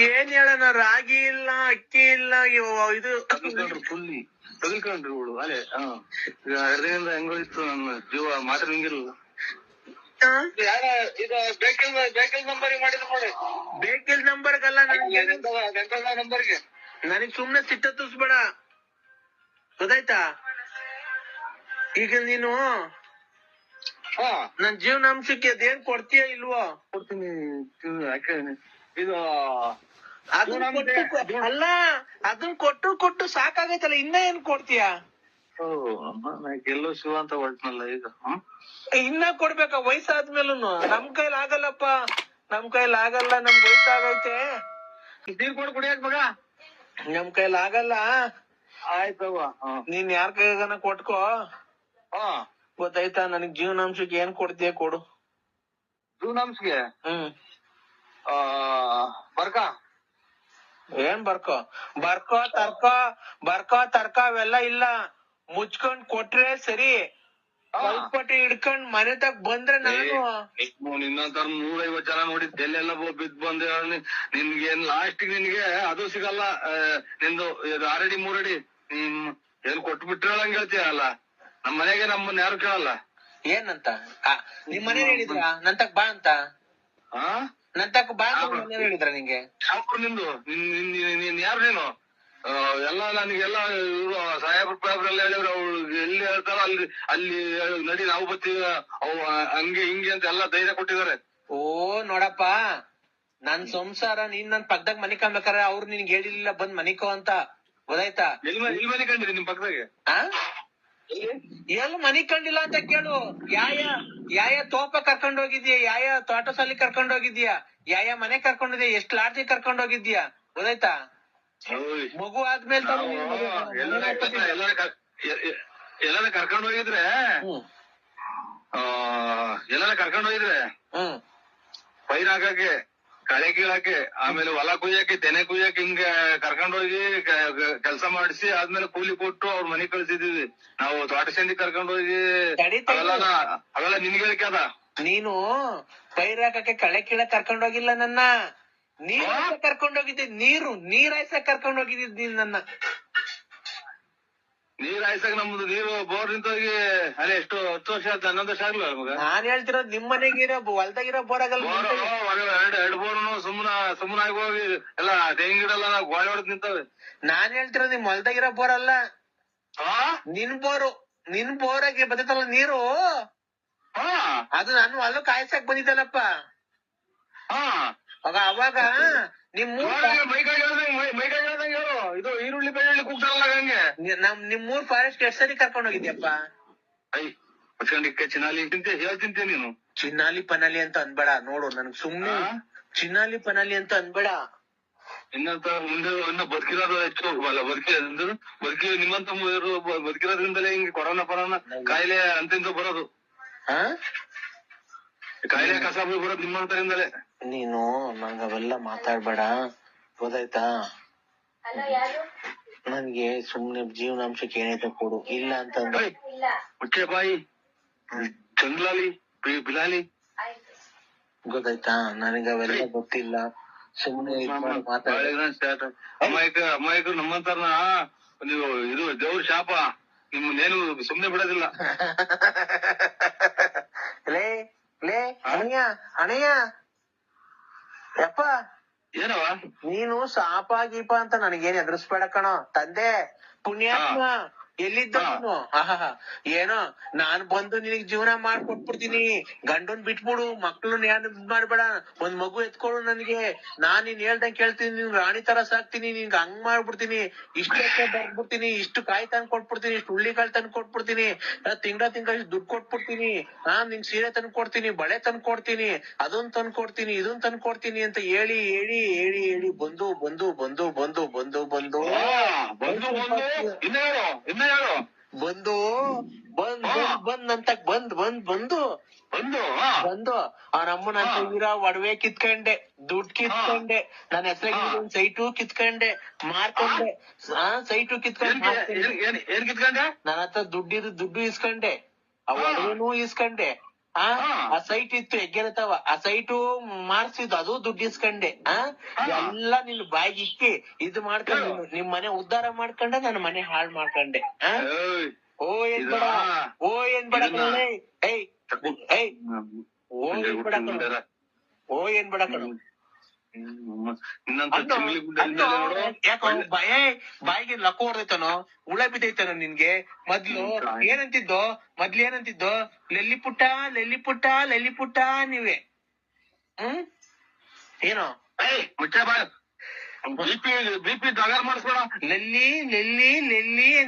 ಏನ್ ಹೇಳೋಣ, ರಾಗಿ ಇಲ್ಲ, ಅಕ್ಕಿ ಇಲ್ಲ, ಇದು ಫುಲ್ಲಿ ತಗಲ್ಕೊಂಡ್ರಿ ಇವಳು. ಅಲ್ಲೇ ಅದರಿಂದ ಹೆಂಗೋಯ್ತು ನನ್ನ ಜೀವ ಮಾತಾಡಂಗಿಲ್ಲ. ವೆಹಿಕಲ್ ನಂಬರ್ ಮಾಡಿದ್ರು ನೋಡಿ. ವೆಹಿಕಲ್ ನಂಬರ್ಗಲ್ಲ, ನಂಬರ್ಗೆ ನನಗ್ ಸುಮ್ನೆ ಸಿಟ್ಟ ತುಸ್ಬೇಡ, ಗೊತ್ತಾಯ್ತಾ? ಈಗ ನೀನು ನನ್ ಜೀವನಾಂಶಕ್ಕೆ ಅದೇನ್ ಕೊಡ್ತೀಯ ಇಲ್ವೋ? ಕೊಡ್ತೀನಿ. ಇದು ಅಲ್ಲ, ಅದನ್ ಕೊಟ್ಟು ಸಾಕಾಗೈತಲ್ಲ, ಇನ್ನ ಏನ್ ಕೊಡ್ತೀಯ? ಗೆಲ್ಲೋ ಶಿವ ಅಂತ ಹೊರಟ್ನಲ್ಲ ಈಗ. ಇನ್ನ ಕೊಡ್ಬೇಕಾ ವಯಸ್ಸಾದ್ಮೇಲೂ? ನಮ್ ಕೈಲಿ ಆಗಲ್ಲಪ್ಪ, ನಮ್ ವಯಸ್ಸಾಗೈತೆ. ನೀರ್ ಕೊಡು ಕುಡಿಯಕ್ ಮಗ. ನಮ್ ಕೈಲಿ ಆಗಲ್ಲ. ಆಯ್ತವ, ನೀನ್ ಯಾರ ಕೈಗನ ಕೊಟ್ಕೋ, ಗೊತ್ತಾಯ್ತಾ? ನನಗ್ ಜೀವನಾಂಶಕ್ಕೆ ಏನ್ ಕೊಡ್ತೀಯ ಕೊಡು. ಜೀವನಾಂಶಕ್ಕೆ ಏನ್ ಬರ್ಕೋ ತರ್ಕ ಅವೆಲ್ಲ ಇಲ್ಲ, ಮುಚ್ಕೊಂಡ್ ಕೊಟ್ರೆ ಸರಿ. ಕಲ್ಪಟ್ಟಿ ಹಿಡ್ಕೊಂಡ್ ಮನೆ ತಗ ಬಂದ್ರೆ ನಾನು ನಿನ್ನಂತರ 150 ಜನ ನೋಡಿದ್ ಎಲ್ಲೆಲ್ಲ ಬಿದ್ ಬಂದೆ. ನಿನ್ಗೇನ್ ಲಾಸ್ಟ್ ನಿನ್ಗೆ ಅದು ಸಿಗಲ್ಲ. ನಿಂದು ಆರಡಿ 3 ಅಡಿ ಏನ್ ಕೊಟ್ಬಿಟ್ರೆ ಹಂಗ ಹೇಳ್ತೀಯ ಅಲ್ಲ. ನಮ್ ಮನೆಗೆ ನಮ್ಮನ್ನ ಯಾರು ಕೇಳಲ್ಲ. ಏನಂತ ನಿಮ್ ಮನೇಲಿ ಹೇಳಿದ್ರ ನನ್ ತಕ್ ಬಾ ಅಂತ? ನನ್ ತಕ್ ಬಾ ಅಂತ ಮನೇಲಿ ಹೇಳಿದ್ರ ನಿಂಗೆ? ಯಾವ ನಿಂದು ನೀನ್ ಯಾರು ನೀನು? ಎಲ್ಲ ನನಗೆಲ್ಲ ಇವ್ರು ಸಾಹೇಬ್ರೆಲ್ಲ ಹೇಳಿದ್ರು, ಅವ್ರು ಎಲ್ಲಿ ಹೇಳ್ತಾರೋ ಅಲ್ಲಿ ನಡಿ ನಾವು ಬರ್ತೀವಿ, ಅವ್ ಹಂಗೆ ಹಿಂಗೆ ಅಂತ ಎಲ್ಲ ಧೈರ್ಯ ಕೊಟ್ಟಿದ್ದಾರೆ. ಓ ನೋಡಪ್ಪ, ನನ್ ಸಂಸಾರ ನೀನ್ ನನ್ ಪಕ್ಕದಾಗ ಮನಿ ಕಾಣ್ಬೇಕಾರೆ ಅವ್ರು ನಿನ್ಗೆ ಹೇಳಿರ್ಲಿಲ್ಲ ಬಂದ್ ಮನಿಕೋ ಅಂತ, ಗೊತ್ತಾಯ್ತಾ? ಎಲ್ಲಿ ಮನಿ ಕಂಡಿರಿ ನಿಮ್ ಪಕ್ಕದಾಗೆ? ಎಲ್ಲಿ ಮನಿ ಕಂಡಿಲ್ಲ ಅಂತ ಕೇಳು. ಯಾಯ ತೋಪ ಕರ್ಕೊಂಡ್ ಹೋಗಿದ್ಯಾ, ಯಾಯ ತೋಟ ಸಾಲಿ ಕರ್ಕೊಂಡ್ ಹೋಗಿದ್ಯಾ, ಯಾಯ ಮನೆ ಕರ್ಕೊಂಡಿದ್ಯಾ, ಎಷ್ಟ್ ಲಾಡ್ಜಿ ಕರ್ಕೊಂಡ್ ಹೋಗಿದ್ಯಾ, ಗೊತ್ತಾಯ್ತಾ? ಮಗು ಆದ್ಮೇಲೆ ಎಲ್ಲಾರ ಕರ್ಕೊಂಡ್ ಹೋಗಿದ್ರೆ ಪೈರ್ ಹಾಕಕ್ಕೆ, ಕಳೆ ಕೀಳಕ್ಕೆ, ಆಮೇಲೆ ಹೊಲ ಕುಯ್ಯಕ್ಕೆ, ತೆನೆ ಕುಯ್ಯಕ್ಕೆ, ಹಿಂಗ ಕರ್ಕೊಂಡ್ ಹೋಗಿ ಕೆಲ್ಸ ಮಾಡಿಸಿ ಆದ್ಮೇಲೆ ಕೂಲಿ ಕೊಟ್ಟು ಅವ್ರ ಮನೆ ಕಳ್ಸಿದೀವಿ ನಾವು. ತೋಟ ಸಂದಿ ಕರ್ಕೊಂಡ್ ಹೋಗಿ ಅವೆಲ್ಲ ನಿನ್ಗೆ ಹೇಳಿಕೆ ಅದ. ನೀನು ಪೈರ್ ಹಾಕಕ್ಕೆ ಕಳೆ ಕೀಳಕ್ ಕರ್ಕೊಂಡ್ ಹೋಗಿಲ್ಲ ನನ್ನ, ನೀರ್ ಕರ್ಕೊಂಡ್ ಹೋಗಿದ್ದೆ. ನೀರ್ ಹಾಯ್ಸಕ್ ಕರ್ಕೊಂಡ್ ಹೋಗಿದ್ದಿದ್ ನೀನ್ ನನ್ನ. ನೀರ್ ಹಾಯ್ಸಕ್ ನಮ್ದು ನೀರು ಬೋರ್ ನಿಂತೋಗಿ ಅಲ್ಲೇ ಎಷ್ಟು 10 ವರ್ಷ ಆಯ್ತು, 11 ವರ್ಷ ಆಗ್ಲಿಲ್ಲ ಮಗ. ನಾನ್ ಹೇಳ್ತಿರೋದ್ ನಿಮ್ ಮನೆಗಿರೋ ಹೊಲ್ದಾಗಿರೋ ಬೋರ್ ಆಗಲ್ಲ. ಎರಡು ಬೋರ್ನು ಸುಮ್ಮನಾಗಿ ಹೋಗಿ ಎಲ್ಲ ತೆಂಗಿನ ಗಿಡ ಎಲ್ಲ ಗೋಳೆ ಹೊಡೆದ್ ನಿಂತವೆ. ನಾನ್ ಹೇಳ್ತಿರೋದ್ ನಿಮ್ ಹೊಲ್ದಾಗಿರೋ ಬೋರ್ ಅಲ್ಲ, ನಿನ್ ಬೋರಾಗಿ ಬರ್ತೈತಲ್ಲ ನೀರು, ಅದು ನಾನು ಹೊಲಕ್ ಕಾಯ್ಸಕ್ ಬಂದಿದ್ದಲ್ಲಪ್ಪ. ಅವಾಗ ಇದು ಈರುಳ್ಳಿ ಬೆಳ್ಳುಳ್ಳಿ ಕೂಗ್ತಾರಲ್ಲ ಹಂಗೆ. ನಿಮ್ಮೂರ್ ಫಾರೆಸ್ಟ್ ಎಷ್ಟ್ ಸರಿ ಕರ್ಕೊಂಡ್ ಹೋಗಿದ್ಯಪ್ಪ? ಚಿನಾಲಿ ಹೇಳ್ತಿಂತೆ ನೀನು. ಚಿನ್ನಾಲಿ ಪನಾಲಿ ಅಂತ ಅನ್ಬೇಡ ನೋಡು, ನನ್ಗ್ ಸುಮ್ನೆ ಚಿನ್ನಾಲಿ ಪನಾಲಿ ಅಂತ ಅನ್ಬೇಡ. ಇನ್ನಂತ ಮುಂದೆ ಬದುಕಿರೋದು ಹೆಚ್ಚು ಬದುಕಿ ನಿಮ್ಮಂತ ಬದುಕಿರೋದ್ರಿಂದಲೇ ಹಿಂಗೆ ಕೊರೋನಾ ಕಾಯಿಲೆ ಅಂತಿಂದ ಬರೋದು. ಕಾಯಿಲೆ ಕಸ ಬರೋದು ನಿಮ್ಮಂತರಿಂದಲೇ. ನೀನು ನಂಗೆ ಅವೆಲ್ಲ ಮಾತಾಡ್ಬೇಡ, ಗೊತ್ತಾಯ್ತಾ? ನನ್ಗೆ ಸುಮ್ನೆ ಜೀವನಾಂಶಕ್ಕೆ ಏನೈತೆ ಕೊಡು, ಇಲ್ಲ ಅಂತಂದ್ರೆ ಮುಚ್ಚೆ ಬಾಯಿ ಚಂದ್ಲಾಲಿ ಬಿಲಾಲಿ, ಗೊತ್ತಾಯ್ತಾ? ನನಗೆ ಅವೆಲ್ಲ ಗೊತ್ತಿಲ್ಲ, ಸುಮ್ನೆ ಅಮಾಯಕರು ನಮ್ಮಂತಾರನ ನೀವು ಇದು ದೇವ್ರ ಶಾಪ, ನಿಮ್ಮನ್ನೇನು ಸುಮ್ನೆ ಬಿಡೋದಿಲ್ಲ. ಲೇ ಲೇ ಅಣಯ್ಯ ಅಣಯ್ಯ ಯಪ್ಪ, ಏನವ ನೀನು ಸಾಪ ಗೀಪ ಅಂತ ನನಗೇನ್ ಎದುರಿಸ್ಬೇಡ ಕಣೋ ತಂದೆ ಪುಣ್ಯಾತ್ಮ. ಎಲ್ಲಿದ್ದ ನೀನು? ಏನೋ ನಾನ್ ಬಂದು ನಿನಗ್ ಜೀವನ ಮಾಡ್ಕೊಟ್ಬಿಡ್ತೀನಿ, ಗಂಡನ್ ಬಿಟ್ಬಿಡು, ಮಕ್ಳನ್ನ ಯಾರು ಮಾಡ್ಬೇಡ, ಒಂದ್ ಮಗು ಎತ್ಕೊಡು ನನಗೆ, ನಾನ್ ನೀನ್ ಹೇಳ್ದಂಗ್ ಕೇಳ್ತೀನಿ, ನಿನ್ ರಾಣಿ ತರ ಸಾಕ್ತೀನಿ, ನಿನ್ಗೆ ಹಂಗ್ ಮಾಡ್ಬಿಡ್ತೀನಿ, ಇಷ್ಟಕ್ಕೆ ಬರ್ಬಿಡ್ತೀನಿ, ಇಷ್ಟು ಕಾಯಿ ತಂದ್ ಕೊಟ್ಬಿಡ್ತೀನಿ, ಇಷ್ಟು ಹುಳ್ಳಿಕಾಳು ತಂದ್ ಕೊಟ್ಬಿಡ್ತೀನಿ, ತಿಂಗಳ ಇಷ್ಟು ದುಡ್ಡು ಕೊಟ್ಬಿಡ್ತೀನಿ, ನಿನ್ ಸೀರೆ ತಂದ್ ಕೊಡ್ತೀನಿ, ಬಳೆ ತಂದ್ ಕೊಡ್ತೀನಿ, ಅದನ್ ತಂದ್ ಕೊಡ್ತೀನಿ, ಇದನ್ ತಂದ್ ಕೊಡ್ತೀನಿ ಅಂತ ಹೇಳಿ ಹೇಳಿ ಹೇಳಿ ಹೇಳಿ ಬಂದು ಬಂದು ಬಂದು ಬಂದು ಬಂದು ಬಂದು ಬಂದು ಬಂದ್ ಅಂತ ಬಂದು ಆ ನಮ್ಮನ ಇರೋ ಒಡವೆ ಕಿತ್ಕೊಂಡೆ, ದುಡ್ಡು ಕಿತ್ಕೊಂಡೆ, ನನ್ನ ಹೆಸರಾಗಿ ಸೈಟು ಕಿತ್ಕೊಂಡೆ, ಮಾರ್ಕೊಂಡೆ, ಸೈಟು ಕಿತ್ಕೊಂಡೆ, ಏನ್ ಕಿತ್ಕೊಂಡೆ, ನನ್ನ ಹತ್ರ ದುಡ್ಡು ಇಸ್ಕೊಂಡೆ, ಆ ಒಡವೆನೂ ಇಸ್ಕೊಂಡೆ, ಆ ಸೈಟ್ ಇತ್ತು ಹೆಗ್ಗೆರತಾವ, ಆ ಸೈಟು ಮಾರ್ಸಿದ್ದು, ಅದು ದುಡ್ಡು ಇಸ್ಕೊಂಡೆ, ಎಲ್ಲ ನಿನ್ ಬಾಯಿಗೆ ಇಕ್ಕಿ ಇದು ಮಾಡ್ಕೊಂಡು ನಿಮ್ ಮನೆ ಉದ್ಧಾರ ಮಾಡ್ಕೊಂಡೆ, ನನ್ನ ಮನೆ ಹಾಳ್ ಮಾಡ್ಕೊಂಡೆ. ಓ ಏನ್ ಬೇಡ, ಓ ಏನ್ ಬೇಡ ಕಣೆ, ಓ ಏನ್ ಬೇಡ ಕಣ, ಯಾಕೋ ಬಾಯಿಗೆ ಲಕ್ಕ ಹೊಡ್ದೈತನೋ, ಹುಳ ಬಿದ್ದೈತನೋ ನಿನ್ಗೆ? ಮೊದ್ಲು ಏನಂತಿದ್ದೋ ಲೆಲ್ಲಿ ಪುಟ್ಟ ನೀವೇ ಏನೋ ಬಿಪಿ ತಗಾರ್ ಮಾಡಿಸ್ಬೇಡ, ನೆಲ್ಲಿ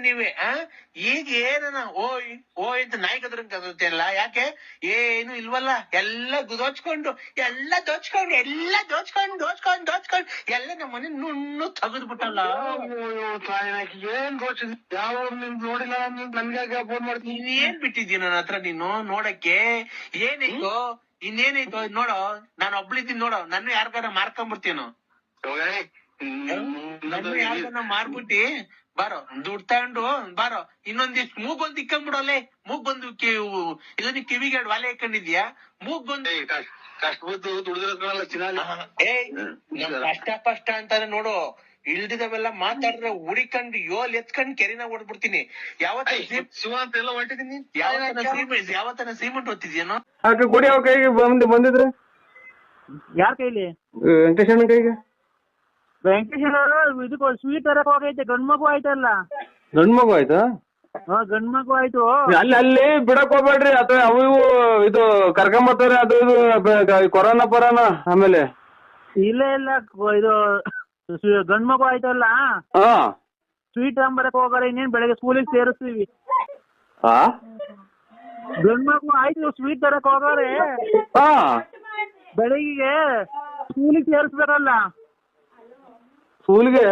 ನೀವೇ ಈಗ ಏನನ ಓ ಅಂತ ನಾಯಿ ಕದ್ರಂಗಲ್ಲ, ಯಾಕೆ ಏನು ಇಲ್ವಲ್ಲ, ಎಲ್ಲ ದೋಚ್ಕೊಂಡು ಎಲ್ಲ ನಮ್ಮ ಮನೆ ನುಣ್ಣು ತೆಗೆದ್ಬಿಟ್ಟಲ್ಲ. ಏನ್ ದೋಷ ಯಾವ ನಿಮ್ ನೋಡಿಲ್ಲ, ನನ್ಗೆ ಫೋನ್ ಮಾಡ್ತೀನಿ. ಏನ್ ಬಿಟ್ಟಿದ್ದೀಯ ನನ್ನ ಹತ್ರ ನೀನು ನೋಡಕ್ಕೆ? ಏನಾಯ್ತು ಇನ್ನೇನಾಯ್ತು ನೋಡೋ, ನಾನು ಒಬ್ಳಿದ್ದೀನಿ ನೋಡೋ, ನನ್ನ ಯಾರ್ಗಾರ ಮಾರ್ಕೊಂಡ್ಬಿಡ್ತೀನೋ, ಯಾರ್ಗಾರ ಮಾರ್ಬಿಟ್ಟಿ ಬಾರೋ, ದುಡ್ಡು ತಗೊಂಡು ಬಾರೋ, ಇನ್ನೊಂದಿಷ್ಟು ಮೂಗೊಂದು ಇಕ್ಕೊಂಡ್ಬಿಡೋಲೆ, ಮೂಗ್ ಬಂದು ಇದನ್ನ ಕಿವಿಗೆ ವಾಲೆ ಹಾಕೊಂಡಿದ್ಯಾ, ಮೂಗ್ ಬಂದು ಕಷ್ಟ ಬಂದು ದುಡಿದಿರೋದ್ರಲ್ಲ ಚಿನ್ನ. ಕಷ್ಟ ಅಂತಾನೆ ನೋಡು, ಇಲ್ದಿದವೆಲ್ಲ ಮಾತಾಡಿದ್ರೆ ಹುಡಿಕೊಂಡು ಎತ್ಕೊಂಡು ಕೆರೆನ ಹೊಡ್ಬಿಡ್ತೀನಿ. ಶಿವ ಅಂತ ಎಲ್ಲ ಹೊಂಟಿದೀನಿ, ಯಾವತ್ತನ ಸೀಮೆಂಟ್ ಹೊತ್ತಿದ್ಯೇನೋ? ಕೊಡಿ ಅವ್ರ ಕೈಗೆ ಬಂದಿದ್ರೆ. ಯಾರ ಕೈಲಿ? ವೆಂಕಟೇಶಣ್ಣ ಕೈಗೆ. ವೆಂಕಟೇಶ್ ಇದಕ್ಕೆ ಸ್ವೀಟ್ ತರಕ್ ಹೋಗೈತೆ, ಗಂಡ್ ಮಗು ಆಯ್ತಲ್ಲ. ಗಂಡ್ ಮಗು ಆಯ್ತಾ? ಗಂಡ್ ಮಗು ಆಯ್ತು. ಅಲ್ಲಿ ಬಿಡಕ್ ಹೋಗ್ಬೇಡ್ರಿ, ಅಥವಾ ಅವು ಇವು ಇದು ಕರ್ಕೊಂಬರ್ತಾರೆ, ಅದು ಇದು ಕೊರೋನಾ ಆಮೇಲೆ. ಇಲ್ಲ ಇದು ಗಂಡ್ ಮಗು ಆಯ್ತಲ್ಲ, ಸ್ವೀಟ್ ತಗೊಂಬರಕ್ ಹೋಗಾರೆ, ಇನ್ನೇನ್ ಬೆಳಗ್ಗೆ ಸ್ಕೂಲಿಗೆ ಸೇರಿಸ್ತೀವಿ. ಗಂಡ್ ಮಗು ಆಯ್ತು, ಸ್ವೀಟ್ ತರಕ್ ಹೋಗಾರೆ, ಬೆಳಗ್ಗೆ ಸ್ಕೂಲಿಗೆ ಸೇರಿಸ್ಬೇಕಲ್ಲ. ಸ್ಕೂಲ್ಗೆ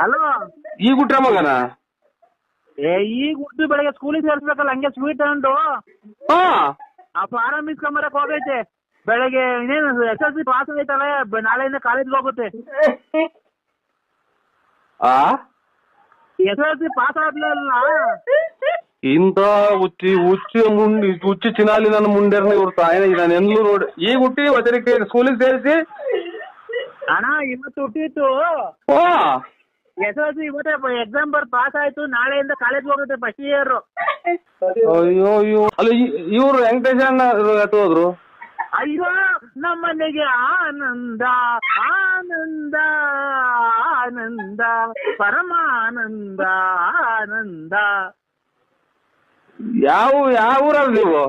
ಅಲೋ, ಈಗ ಹುಟ್ರ ಮಗನ? ಈಗ ಹುಟ್ಟು ಬೆಳಗ್ಗೆ ಸ್ಕೂಲಿಗೆ ಸೇರಿಸ್ಬೇಕಲ್ಲ, ಹಂಗೆ ಸ್ವೀಟ್ ತಗೊಂಡು ಆ ಫಾರಂ ಇಸ್ಕೊಂಬರಕ್ ಹೋಗೈತೆ. ಬೆಳಗ್ಗೆ ಇನ್ನೇನು SSLC ಪಾಸ್ ಆಗೈತಲ್ಲ, ನಾಳೆಯಿಂದ ಕಾಲೇಜ್ಗೆ ಹೋಗುತ್ತೆ. SSLC ಪಾಸ್ ಆದ್ಲಲ್ಲ. ಇಂತ ಹುಚ್ಚಿ ಚಿನಾಲಿ ನನ್ನ ಮುಂಡೆರ್ನ ಇವ್ರು ತಾಯಿನ ನಾನು ಎಲ್ಲೂ ನೋಡಿ, ಈಗ ಹುಟ್ಟಿ ವಚನಕ್ಕೆ ಸ್ಕೂಲಿಗೆ ಸೇರಿಸಿ. ಅಣ್ಣ ಇವತ್ತು ಹುಟ್ಟಿತ್ತು, SSLC ಇವತ್ತೇ ಎಕ್ಸಾಮ್ ಪಾಸ್ ಆಯ್ತು, ನಾಳೆಯಿಂದ ಕಾಲೇಜ್ ಹೋಗುತ್ತೆ ಫಸ್ಟ್ ಇಯರ್. ಅಯ್ಯೋ ಅಲ್ಲ, ಇವ್ರು ವೆಂಕಟೇಶ್ ಅಣ್ಣ ಹೋದ್ರು. ಅಯ್ಯೋ ನಮ್ಮನೆಗೆ ಆನಂದ ಆನಂದ ಆನಂದ ಪರಮಾನಂದ ಆನಂದ. ಯಾವ ಊರಲ್ಲಿ ನೀವು?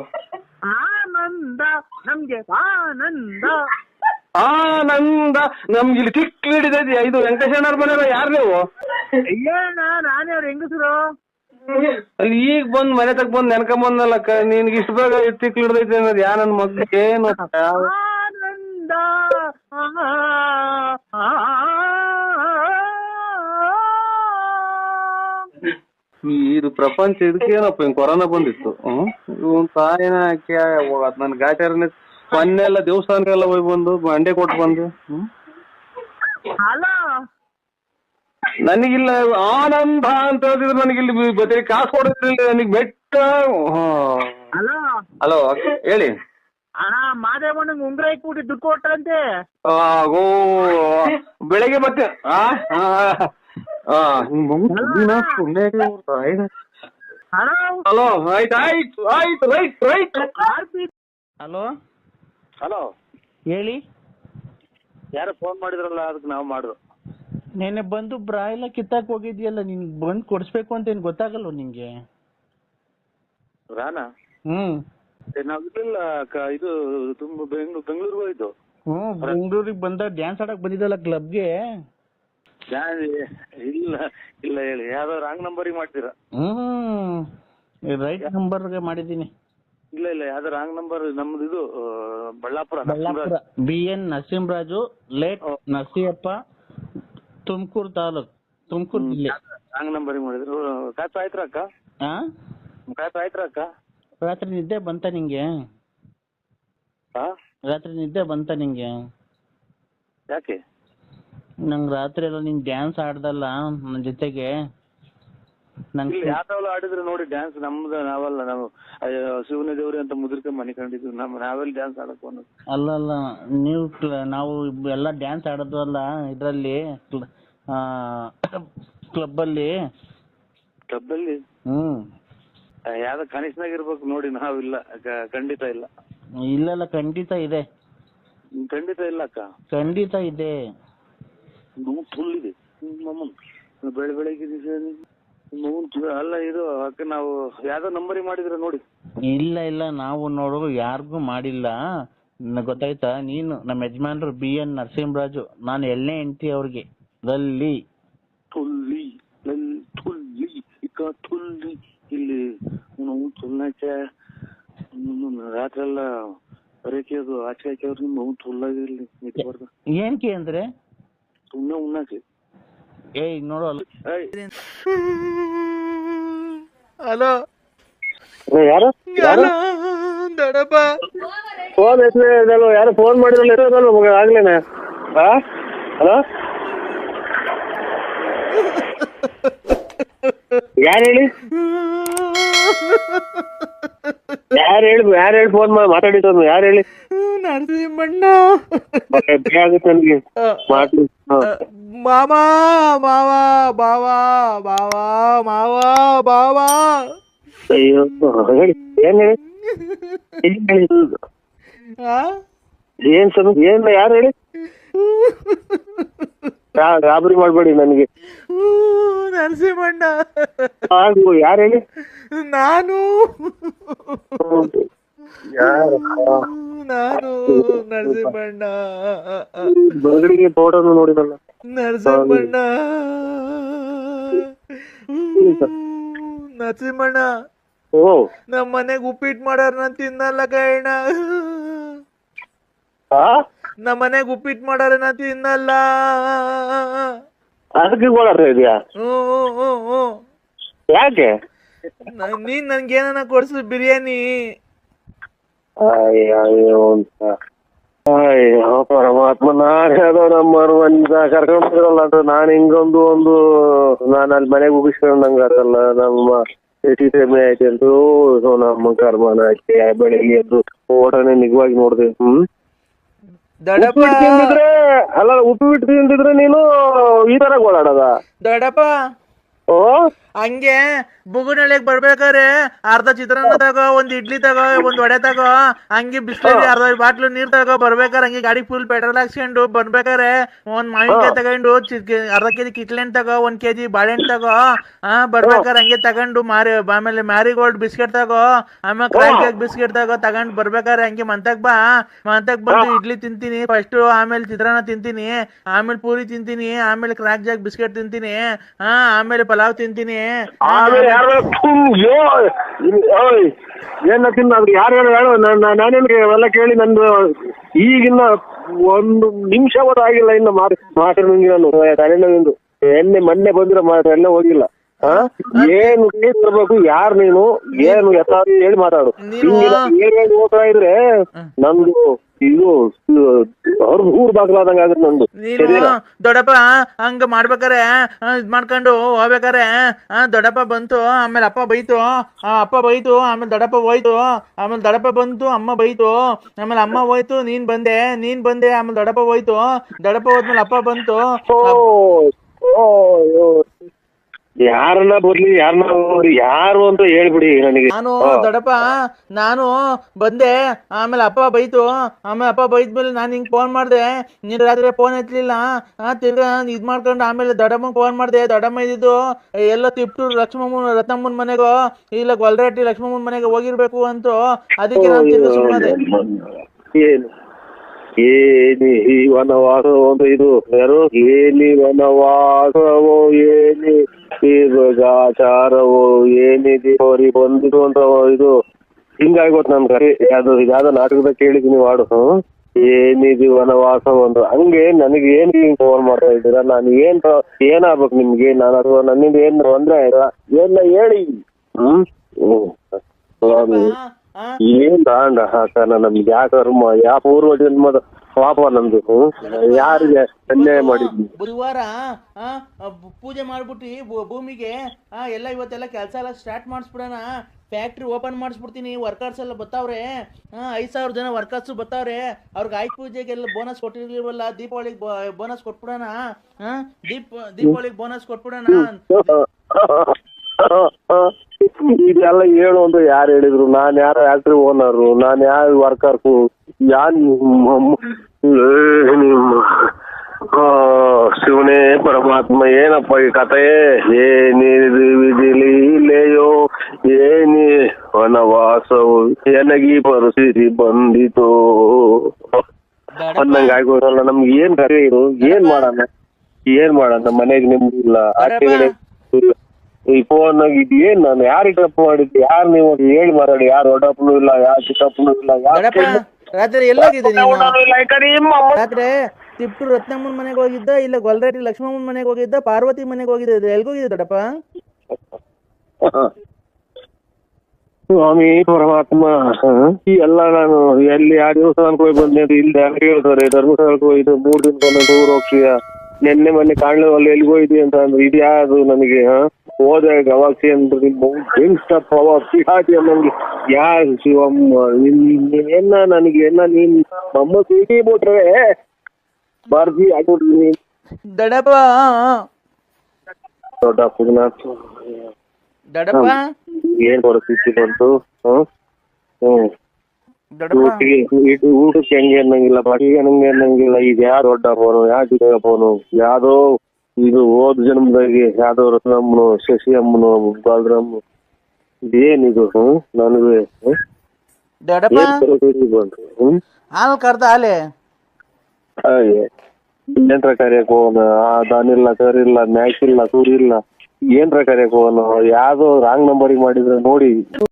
ಆನಂದ ನಮ್ಗೆ ಆನಂದ ನಮ್ಗೆ ಇಲ್ಲಿ ಚಿಕ್ಕ ಹಿಡಿದೈತಿ. ಇದು ವೆಂಕಟೇಶಣ್ಣವ್ರ ಮನೆ ಯಾರು ನೀವು? ಏನ ನಾನೇ ಅವ್ರ ಹೆಂಗಸರು. ಅಲ್ಲಿ ಈಗ ಬಂದ್ ಮನೆ ತಕ್ ಬಂದ್ ನೆನ್ಕೊಂಬಂದಲ್ಲ, ನಿನ್ಗೆ ಇಷ್ಟ ಬೇಗ ಚಿಕ್ಕ ಹಿಡ್ದೈತಿ ಅನ್ನೋದು ಯಾ ನನ್ ಮಕ್ಳಿಗೆ ಏನು? ಆನಂದ ಇದು ಪ್ರಪಂಚ ಇದಕ್ಕೇನಪ್ಪ ಹಿಂಗ್ ಕೊರೋನಾ ಬಂದಿತ್ತು. ಇವನ್ ತಾಯಿನ ಹೋಗತ್ ನನ್ ಗಾಚಾರನೇ ಮೊನ್ನೆಲ್ಲ ದೇವಸ್ಥಾನಕ್ಕೆಲ್ಲ ಹೋಗಿ ಬಂದು ಅಂಡೆ ಕೊಟ್ಟು ಬಂದು. ಹಲೋ ನನಗಿಲ್ಲ ಆನಂದ ಅಂತ ಹೇಳಿದ್ರೆ ನನಗಿಲ್ಲಿ ಬರೀ ಕಾಸು ಕೊಡೋದ್ರಿಲ್ಲ ನನಗೆ ಬೆಟ್ಟ. ಹಲೋ ಹಲೋ ಹೇಳಿ ಅಣ್ಣ, ಮಾದೇವಣ್ಣಂಗೆ ಉಂಗ್ರ ಇಟ್ಬಿಟ್ಟು ದುಡ್ಡು ಕೊಟ್ರಂತೆ. ಓ ಬೆಳಗ್ಗೆ ಮತ್ತೆ ಹಲೋ ಆಯ್ತು ಆಯ್ತು ಆಯ್ತು ರೈಟ್ ರೈಟ್. ಹಲೋ ಹಲೋ ಹೇಳಿ. ಯಾರು ಫೋನ್ ಮಾಡಿದ್ರಲ್ಲ, ಅದಕ್ಕೆ ನಾವು ಮಾಡಿದ್ರು. ನೆನ್ನೆ ಬಂದು ಬ್ರಾ ಎಲ್ಲ ಕಿತ್ತಾಕ್ ಹೋಗಿದ್ಯಲ್ಲ, ನಿನ್ ಬಂದು ಕೊಡಿಸ್ಬೇಕು ಅಂತ ಏನ್ ಗೊತ್ತಾಗಲ್ವ ನಿಂಗೆ? ರಾನಾ ನಾವು ಇರ್ಲಿಲ್ಲ, ಇದು ತುಂಬ ಬೆಂಗಳೂರಿಗೆ ಹೋಯ್ತು. ಬೆಂಗಳೂರಿಗೆ ಬಂದ ಡ್ಯಾನ್ಸ್ ಆಡಕ್ ಬಂದಿದ್ದಲ್ಲ ಕ್ಲಬ್ಗೆ. ಇಲ್ಲ ಇಲ್ಲ ಹೇಳಿ, ಯಾವ್ದೋ ರಾಂಗ್ ನಂಬರಿಗೆ ಮಾಡ್ತೀರಾ? ರೈಟ್ ನಂಬರ್ಗೆ ಮಾಡಿದ್ದೀನಿ. ಇಲ್ಲ ಇಲ್ಲ, ಯಾವ್ದೋ ರಾಂಗ್ ನಂಬರ್. ನಮ್ದು ಇದು ಬಳ್ಳಾಪುರ. BN ನರಸಿಂಹರಾಜು, ಲೇಟ್ ನರಸಿಯಪ್ಪ, ತುಮಕೂರು ತಾಲೂಕ್, ತುಮಕೂರು ಜಿಲ್ಲೆ. ರಾಂಗ್ ನಂಬರಿಗೆ ಮಾಡಿದ್ರು. ಕಾಸು ಆಯ್ತ್ರ ಅಕ್ಕ? ಕಾಸು ಆಯ್ತ್ರ ಅಕ್ಕ? ರಾತ್ರಿ ನಿದ್ದೆ ಬಂತ ನಿಂಗೆ? ರಾತ್ರಿ ನಿದ್ದೆ ಬಂತ ನಿಂಗೆ? ಯಾಕೆ? ನಂಗೆ ರಾತ್ರಿ ಎಲ್ಲ ನೀನ್ ಡ್ಯಾನ್ಸ್ ಆಡ್ದಲ್ಲ ನನ್ನ ಜೊತೆಗೆ. ಯಾವ್ದಾವಲ್ಲ ಆಡಿದ್ರೆ ನೋಡಿ ಡ್ಯಾನ್ಸ್. ನಮ್ದು ನಾವಲ್ಲ, ನಾವು ಶಿವನ ದೇವ್ರಿ ಅಂತ ಮುದ್ರಿಕೆ ಮನೆ ಕಂಡಿದ್ವಿ. ನಾವೆಲ್ಲ ಡ್ಯಾನ್ಸ್ ಆಡಕ್ ಅನ್ನೋದು. ಅಲ್ಲ ನೀವು ನಾವು ಎಲ್ಲ ಡ್ಯಾನ್ಸ್ ಆಡೋದಲ್ಲ ಇದ್ರಲ್ಲಿ, ಕ್ಲಬ್ಬಲ್ಲಿ. ಕ್ಲಬ್ಬಲ್ಲಿ ಯಾವ್ದ ಕನಿಷ್ಠನಾಗ ಇರ್ಬೇಕು ನೋಡಿ. ನಾವಿಲ್ಲ, ಖಂಡಿತ ಇಲ್ಲ. ಇಲ್ಲ ಖಂಡಿತ ಇದೆ. ಖಂಡಿತ ಇಲ್ಲ ಅಕ್ಕ, ಖಂಡಿತ ಇದೆ. ಫುಲ್ ಇದೆ ಬೆಳಗ್ಗೆ ಅಲ್ಲ ಇದು ಅಕ್ಕ. ನಾವು ಯಾವ್ದೋ ನಂಬರಿಗೆ ಮಾಡಿದ್ರೆ ನೋಡಿ. ಇಲ್ಲ ನಾವು ನೋಡು ಯಾರಿಗೂ ಮಾಡಿಲ್ಲ. ಗೊತ್ತಾಯ್ತಾ? ನೀನು ನಮ್ಮ ಯಜಮಾನ್ರು BN ನರಸಿಂಹರಾಜು, ನಾನು ಎಳ್ಳೆ ಹೆಂಡತಿ ಅವ್ರಿಗೆ. ಲಲ್ಲಿ ಇಲ್ಲಿ ರಾತ್ರಿ ಎಲ್ಲ ಬರೇಕೆ ಅದು ಆಚೆ ಹಾಕ್ಯವ್ರು. ನಿಮ್ಮ ತುಲ್ಲಾಗಿರ್ಲಿ ನಿಂತ್ಬಾರ್ದು. ಏನ್ಕೆ ಅಂದ್ರೆ ಸುಮ್ಮನೆ ಉಣ್ಣಾಕೆ. ಏಯ್ ನೋಡು. ಹಲೋ ಯಾರು ದೊಡ್ಡಪ್ಪ ಫೋನ್ ಹೆಸರು ಯಾರು ಫೋನ್ ಮಾಡಿರಲ್ಲ ಮಗ ಆಗ್ಲೇನೆ. ಹಲೋ ಯಾರು ಹೇಳಿ? ಯಾರು ಹೇಳಿ ಫೋನ್ ಮಾತಾಡಿದ್ದು? ಯಾರು ಹೇಳಿ? ನರಸಿಂಹಣ್ಣ ಆಗುತ್ತೆ ನನಗೆ ಮಾತು. ಮಾವ ಮಾವ ಬಾವ ಬಾವ ಮಾವ ಬಾವ. ಅಯ್ಯೋ ಹೇಳಿ, ಏನ್ ಹೇಳಿ? ಏನ್ ಸರ್ ಏನ್? ಯಾರು ಹೇಳಿ? ಗಾಬರಿ ಮಾಡ್ಬೇಡಿ ನನಗೆ. ನರಸಿಂಹಣ್ಣ ಯಾರು ಹೇಳಿ? ನಾನು ನರಸಿಂಹಣ್ಣ. ಬಗಡಿಗೆ ಫೋಟೋನು ನೋಡಿದಲ್ಲ ನರಸಿಂಹಣ್ಣ. ನರಸಿಂಹಣ್ಣ ನಮ್ಮ ಮನೆಗ್ ಉಪ್ಪಿಟ್ಟು ಮಾಡಾರ ನಾನು ತಿನ್ನಲ್ಲ ಕೈಣ. ನಮ್ಮ ಮನೆಗ್ ಉಪ್ಪಿಟ್ಟು ಮಾಡಾರ ನಾನು ತಿನ್ನಲ್ಲ. ಅದಕ್ಕೆ ಗೋಳಾರ ಇದೆಯಾ? ಯಾಕೆ? ನೀನ್ ನನ್ಗೇನ ಕೊಡ್ಸು ಬಿರಿಯಾನಿ. ಅಯ್ಯೋ ಪರಮಾತ್ಮ, ನಾನ್ ಯಾವ್ದೋ ನಮ್ಮ ಕರ್ಕೊಂಡ್ರಲ್ಲ ಅಂತ ನಾನು ಹಿಂಗೊಂದು ನಾನು ಅಲ್ಲಿ ಮನೆಗೆ ಮುಗಿಸ್ಕೊಂಡು ನಂಗೆ ಆಗಲ್ಲ. ನಮ್ಮ ಸೆಮೆ ಆಯ್ತು ಅಂತ ನಮ್ಮ ಕರ್ಮನ ಆಯ್ತು. ಬೆಳಿಗ್ಗೆ ಎದ್ದು ಓಟನೇ ನಿಜವಾಗಿ ನೋಡ್ದೆ. ದೊಡ್ಡಪ್ಪ ತಿಂದಿದ್ರೆ ಅಲ್ಲ, ಉಪ್ಪಿಟ್ಟು ತಿಂದಿದ್ರೆ ನೀನು ಈ ತರ ಗೋಳಾಡದ? ದೊಡ್ಡಪ್ಪ ಓ ಹಂಗೆ ಬುಗುನಳ್ಳಿಗೆ ಬರ್ಬೇಕಾರೆ ಅರ್ಧ ಚಿತ್ರಾನ್ನ ತಗೋ, ಒಂದ್ ಇಡ್ಲಿ ತಗೋ, ಒಂದ್ ವಡೆ ತಗೋ, ಹಂಗೆ ಬಿಸ್ಲರಿ ಅರ್ಧ ಬಾಟ್ಲು ನೀರ್ ತಗೋ. ಬರ್ಬೇಕಾರೆ ಹಂಗೆ ಗಾಡಿ ಫುಲ್ ಪೆಟ್ರೋಲ್ ಹಾಕ್ಸ್ಕೊಂಡು ಬರ್ಬೇಕಾರೆ ಒಂದ್ ಮಾವಿನಕಾಯಿ ತಗೊಂಡು ಅರ್ಧ ಕೆಜಿ ಕಿತ್ಲೆಹಣ್ಣು ತಗೋ, 1 kg ಬಾಳೆಹಣ್ಣು ತಗೋ. ಬರ್ಬೇಕಾರೆ ಹಂಗೆ ತಗೊಂಡು ಆಮೇಲೆ ಮ್ಯಾರಿಗೋಲ್ಡ್ ಬಿಸ್ಕೆಟ್ ತಗೋ, ಆಮೇಲೆ ಕ್ರ್ಯಾಕ್ ಜಾಕ್ ಬಿಸ್ಕೆಟ್ ತಗೊಂಡ್ ಬರ್ಬೇಕಾರೆ ಹಂಗೆ ಮಂತಕ್ ಬಾ. ಮಂತಕ್ ಬಂದು ಇಡ್ಲಿ ತಿಂತೀನಿ ಫಸ್ಟ್, ಆಮೇಲೆ ಚಿತ್ರಾನ್ನ ತಿಂತೀನಿ, ಆಮೇಲೆ ಪೂರಿ ತಿಂತೀನಿ, ಆಮೇಲೆ ಕ್ರ್ಯಾಕ್ ಜಾಕ್ ಬಿಸ್ಕೆಟ್ ತಿಂತೀನಿ, ಆಮೇಲೆ ಪಲಾವ್ ತಿಂತೀನಿ. ಏನ ತಿನ್ನೋದು? ಯಾರು ಹೇಳು? ನಾನೇನ್ಗೆ ಅವೆಲ್ಲ ಕೇಳಿ ನಂದು ಈಗಿನ್ನ 1 ನಿಮಿಷ ಆಗಿಲ್ಲ ಇನ್ನು ಮಾತ್ರ. ನಾನು ತಲೆನೋವಿಂದು ಮೊನ್ನೆ ಬಂದಿರೋ ಮಾತ್ರ ಎಲ್ಲ ಹೋಗಿಲ್ಲ. ಏನು ಕೇಳ್ಬೇಕು, ಯಾರು ನೀನು, ಏನು ಎತ್ತ ಹೇಳಿ ಮಾತಾಡು. ಏನ್ ಹೋಗ್ತಾ ಇದ್ರೆ ನಂದು ಇದು ಊರ್ ಬಾಗ್ಲಾದಂಗ ಆಗುತ್ತೆ ನಂದು. ನೀನು ದೊಡ್ಡಪ್ಪ ಹಂಗ ಮಾಡ್ಬೇಕಾರೆ ಇದ್ ಮಾಡ್ಕೊಂಡು ಹೋಗ್ಬೇಕಾರೆ ದೊಡ್ಡಪ್ಪ ಬಂತು, ಆಮೇಲೆ ಅಪ್ಪ ಬೈತು, ಅಪ್ಪ ಬೈತು, ಆಮೇಲೆ ದೊಡ್ಡಪ್ಪ ಹೋಯ್ತು, ಆಮೇಲೆ ದೊಡ್ಡಪ್ಪ ಬಂತು, ಅಮ್ಮ ಬೈತು, ಆಮೇಲೆ ಅಮ್ಮ ಹೋಯ್ತು, ನೀನ್ ಬಂದೆ, ಆಮೇಲೆ ದೊಡ್ಡಪ್ಪ ಹೋಯ್ತು, ದೊಡ್ಡಪ್ಪ ಹೋದ್ಮೇಲೆ ಅಪ್ಪ ಬಂತು. ಯಾರನ್ನ ಬರ್ಲಿ, ಯಾರನ್ನ ನೋಡಿ ಯಾರು ಅಂತ ಹೇಳ್ಬಿಡಿ ನನಗೆ. ನಾನು ಬಂದೆ, ಆಮೇಲೆ ಅಪ್ಪ ಬೈತು, ಆಮೇಲೆ ಅಪ್ಪ ಬೈದ್ಮೇಲೆ ನಾನು ಹಿಂಗ್ ಫೋನ್ ಮಾಡ್ದೆ, ನೀನ್ ರಾತ್ರಿ ಫೋನ್ ಎತ್ತಲಿಲ್ಲ, ತಿರ್ಗಾ ಇದ್ ಮಾಡ್ಕೊಂಡು ಆಮೇಲೆ ದೊಡ್ಡಮ್ಮಂಗ್ ಫೋನ್ ಮಾಡ್ದೆ, ದೊಡ್ಡಮ್ಮ ಇದ್ದಿದ್ದು ಎಲ್ಲ ತಿಪ್ಟೂರು ರತ್ನಮ್ಮನ ಮನೆಗೋ ಇಲ್ಲ ಗೊಲ್ರಟ್ಟಿ ಲಕ್ಷ್ಮಮ್ಮನ ಮನೆಗೆ ಹೋಗಿರ್ಬೇಕು ಅಂತ, ಅದಕ್ಕೆ ನಾನು ತಿರ್ಗಾ ಸುಮ್ಮನೆ. ಏನಿ ಈ ವನವಾಸವೋ ಅಂತ ಇದು ಯಾರು, ಏನಿ ವನವಾಸವೋ ಏನಿ ಈ ಆಚಾರವೋ ಏನಿದೆ ಅವ್ರಿಗೆ ಬಂದಿದ್ದು ಅಂತ ಇದು ಹಿಂಗಾಗೋತ್ ನನ್ ಕರೆ. ಯಾವ್ದೋ ನಾಟಕದಾಗ ಕೇಳಿದೀನಿ ವಾಡು, ಏನಿದು ವನವಾಸವೋ ಅಂತ. ಹಂಗೆ ನನಗೆ ಏನ್ ಫೋನ್ ಮಾಡ್ತಾ ಇದ್ದೀರಾ, ನಾನು ಏನಾಗ್ಬೇಕು ನಿಮ್ಗೆ, ನಾನು ಅಥವಾ ನನ್ನಿಂದ ಏನ್ ತೊಂದ್ರೆ ಆಯ್ತಾ ಏನ ಹೇಳಿ. ಏನ್ ತಾಂಡ ಹಾಕಣ ನಮ್ಗೆ, ಯಾವ ಕರ್ಮ, ಯಾವ ಪೂರ್ವ ಜನ್ಮದ ಪಾಪ ನಮ್ದು, ಯಾರಿಗೆ ಅನ್ಯಾಯ ಮಾಡಿದ್ವಿ. ಬುಧವಾರ ಪೂಜೆ ಮಾಡ್ಬಿಟ್ಟು ಭೂಮಿಗೆ ಎಲ್ಲ ಇವತ್ತೆಲ್ಲ ಕೆಲಸ ಎಲ್ಲ ಸ್ಟಾರ್ಟ್ ಮಾಡಿಸ್ಬಿಡೋಣ, ಫ್ಯಾಕ್ಟ್ರಿ ಓಪನ್ ಮಾಡಿಸ್ಬಿಡ್ತೀನಿ, ವರ್ಕರ್ಸ್ ಎಲ್ಲ ಬರ್ತಾವ್ರೆ, 5,000 ಜನ ವರ್ಕರ್ಸ್ ಬರ್ತಾವ್ರೆ, ಅವ್ರಿಗೆ ಆಯ್ತು ಪೂಜೆಗೆಲ್ಲ ಬೋನಸ್ ಕೊಟ್ಟಿರ್ಲಿಲ್ವಲ್ಲ, ದೀಪಾವಳಿಗೆ ಬೋನಸ್ ಕೊಟ್ಬಿಡೋಣ, ದೀಪಾವಳಿಗೆ ಬೋನಸ್ ಕೊಟ್ಬಿಡೋಣ. ಇದೆಲ್ಲ ಹೇಳು ಅಂತ ಯಾರು ಹೇಳಿದ್ರು? ನಾನ್ ಯಾರ ಫ್ಯಾಕ್ಟ್ರಿ ಓನರು, ನಾನ್ ಯಾರ ವರ್ಕರ್ಸು, ಶಿವನೇ ಪರಮಾತ್ಮ ಏನಪ್ಪ ಈ ಕಥೆ, ಏನಿದು ವಿಜಿಲಿಲೆಯೋ ಏನಿ ವನವಾಸವು ಎನಗಿ ಪರಿಸ್ಥಿತಿ ಬಂದಿತು ಅನ್ನಂಗ ಆಗೋದಲ್ಲ. ನಮ್ಗೆ ಏನ್ ಕರೆ ಇದು, ಏನ್ ಮಾಡೋಣ ಮನೆಗೆ ನಿಮ್ದು ಇಲ್ಲ, ಆಚೆಗಡೆ ಈ ಫೋನ್ ಏನ್ ನಾನು ಯಾರಿಗೆ ತಪ್ಪು ಮಾಡಿದ್ದೆ, ಯಾರು ನೀವು ಹೇಳಿ ಮಾತಾಡಿ, ಯಾರು ದೊಡ್ಡಪ್ಪನೂ ಇಲ್ಲ, ಯಾರು ಚಿಕ್ಕಪ್ಪನೂ ಇಲ್ಲ, ರಾತ್ರಿ ಎಲ್ಲೋಗಿದ್ದೆ ರಾತ್ರಿ? ತಿಪ್ಟೂರು ರತ್ನಮ್ಮನ ಮನೆಗೆ ಹೋಗಿದ್ದ, ಇಲ್ಲ ಗೊಲ್ರಟ್ಟಿ ಲಕ್ಷ್ಮಮ್ಮನ ಮನೆಗೆ ಹೋಗಿದ್ದ, ಪಾರ್ವತಿ ಮನೆಗೆ ಹೋಗಿದ್ದ, ಎಲ್ಗೋಗಿದ್ದೆ ದೊಡ್ಡಪ್ಪ? ಸ್ವಾಮಿ ಪರಮಾತ್ಮ, ಎಲ್ಲ ನಾನು ಎಲ್ಲಿ 2 ದಿವಸ ಅನ್ಕೋಗಿ ಬಂದೆ, ಇಲ್ಲಿ ಹೇಳ್ತಾರೆ ಧರ್ಮಸ್ಥಳಕ್ಕೆ ಹೋಯ್ತು 3 ದಿನಕ್ಕೊಂದು ಟೂರ್ ಹೋಗ್ತೀಯ, ನೆನ್ನೆ ಮೊನ್ನೆ ಕಾಣಲಿವಲ್ಲ ಎಲ್ಲಿಗೋಯ್ತಿ ಅಂತ ಅಂದ್ರೆ ಇದ್ಯಾವುದು ನನಗೆ ಹೋದ ಗವಾಕ್ಷಿ ಅಂದ್ರೆ ಪಿಹಾಟಿ ಅನ್ನಂಗೆ ಯಾರು ಶಿವಮ್ಮ ಏನ ನನಗೆ ಏನ ನೀನ್ ನಮ್ಮ ಸಿಟಿ ಬಿಟ್ರೆ ಬರ್ದಿ ಆಗ್ಬಿಟ್ರಿ ದೊಡ್ಡಪ್ಪ. ದೊಡ್ಡಪ್ಪ ಏನ್ ಪರಿಸ್ಥಿತಿ ಬಂತು? ಊಟಕ್ಕೆ ಹೆಂಗೆ ಅನ್ನಂಗಿಲ್ಲ, ಬಟ್ಟಿಗೆ ಹಂಗೆ ಅನ್ನಂಗಿಲ್ಲ. ಈಗ ಯಾರು ದೊಡ್ಡ ಫೋನು, ಯಾವ ಚಿಕ್ಕ ಫೋನು, ಯಾವ್ದೋ ಇದು ಹೋದ ಜನ್ಮದಾಗಿ ಯಾವ್ದೋ ರತ್ನಮ್ಮನು, ಶಶಿ ಅಮ್ಮನು, ಬಾಲರಮ್ಮ, ಇದೇನಿದು ನನಗೆ ಹಾಲು ಕರ್ದ ಹಾಲೆ ಏನ್ರ ಕರಿಯಕ್ ಹೋಗೋಣ, ದಾನಿಲ್ಲ, ಕರಿಲ್ಲ, ಮ್ಯಾಕ್ಸ್ ಇಲ್ಲ, ಸೂರಿ ಇಲ್ಲ, ಏನ್ರ ಕರಿಯಕ್ ಹೋಗೋಣ. ಯಾವ್ದೋ ರಾಂಗ್ ನಂಬರಿಗೆ ಮಾಡಿದ್ರೆ ನೋಡಿ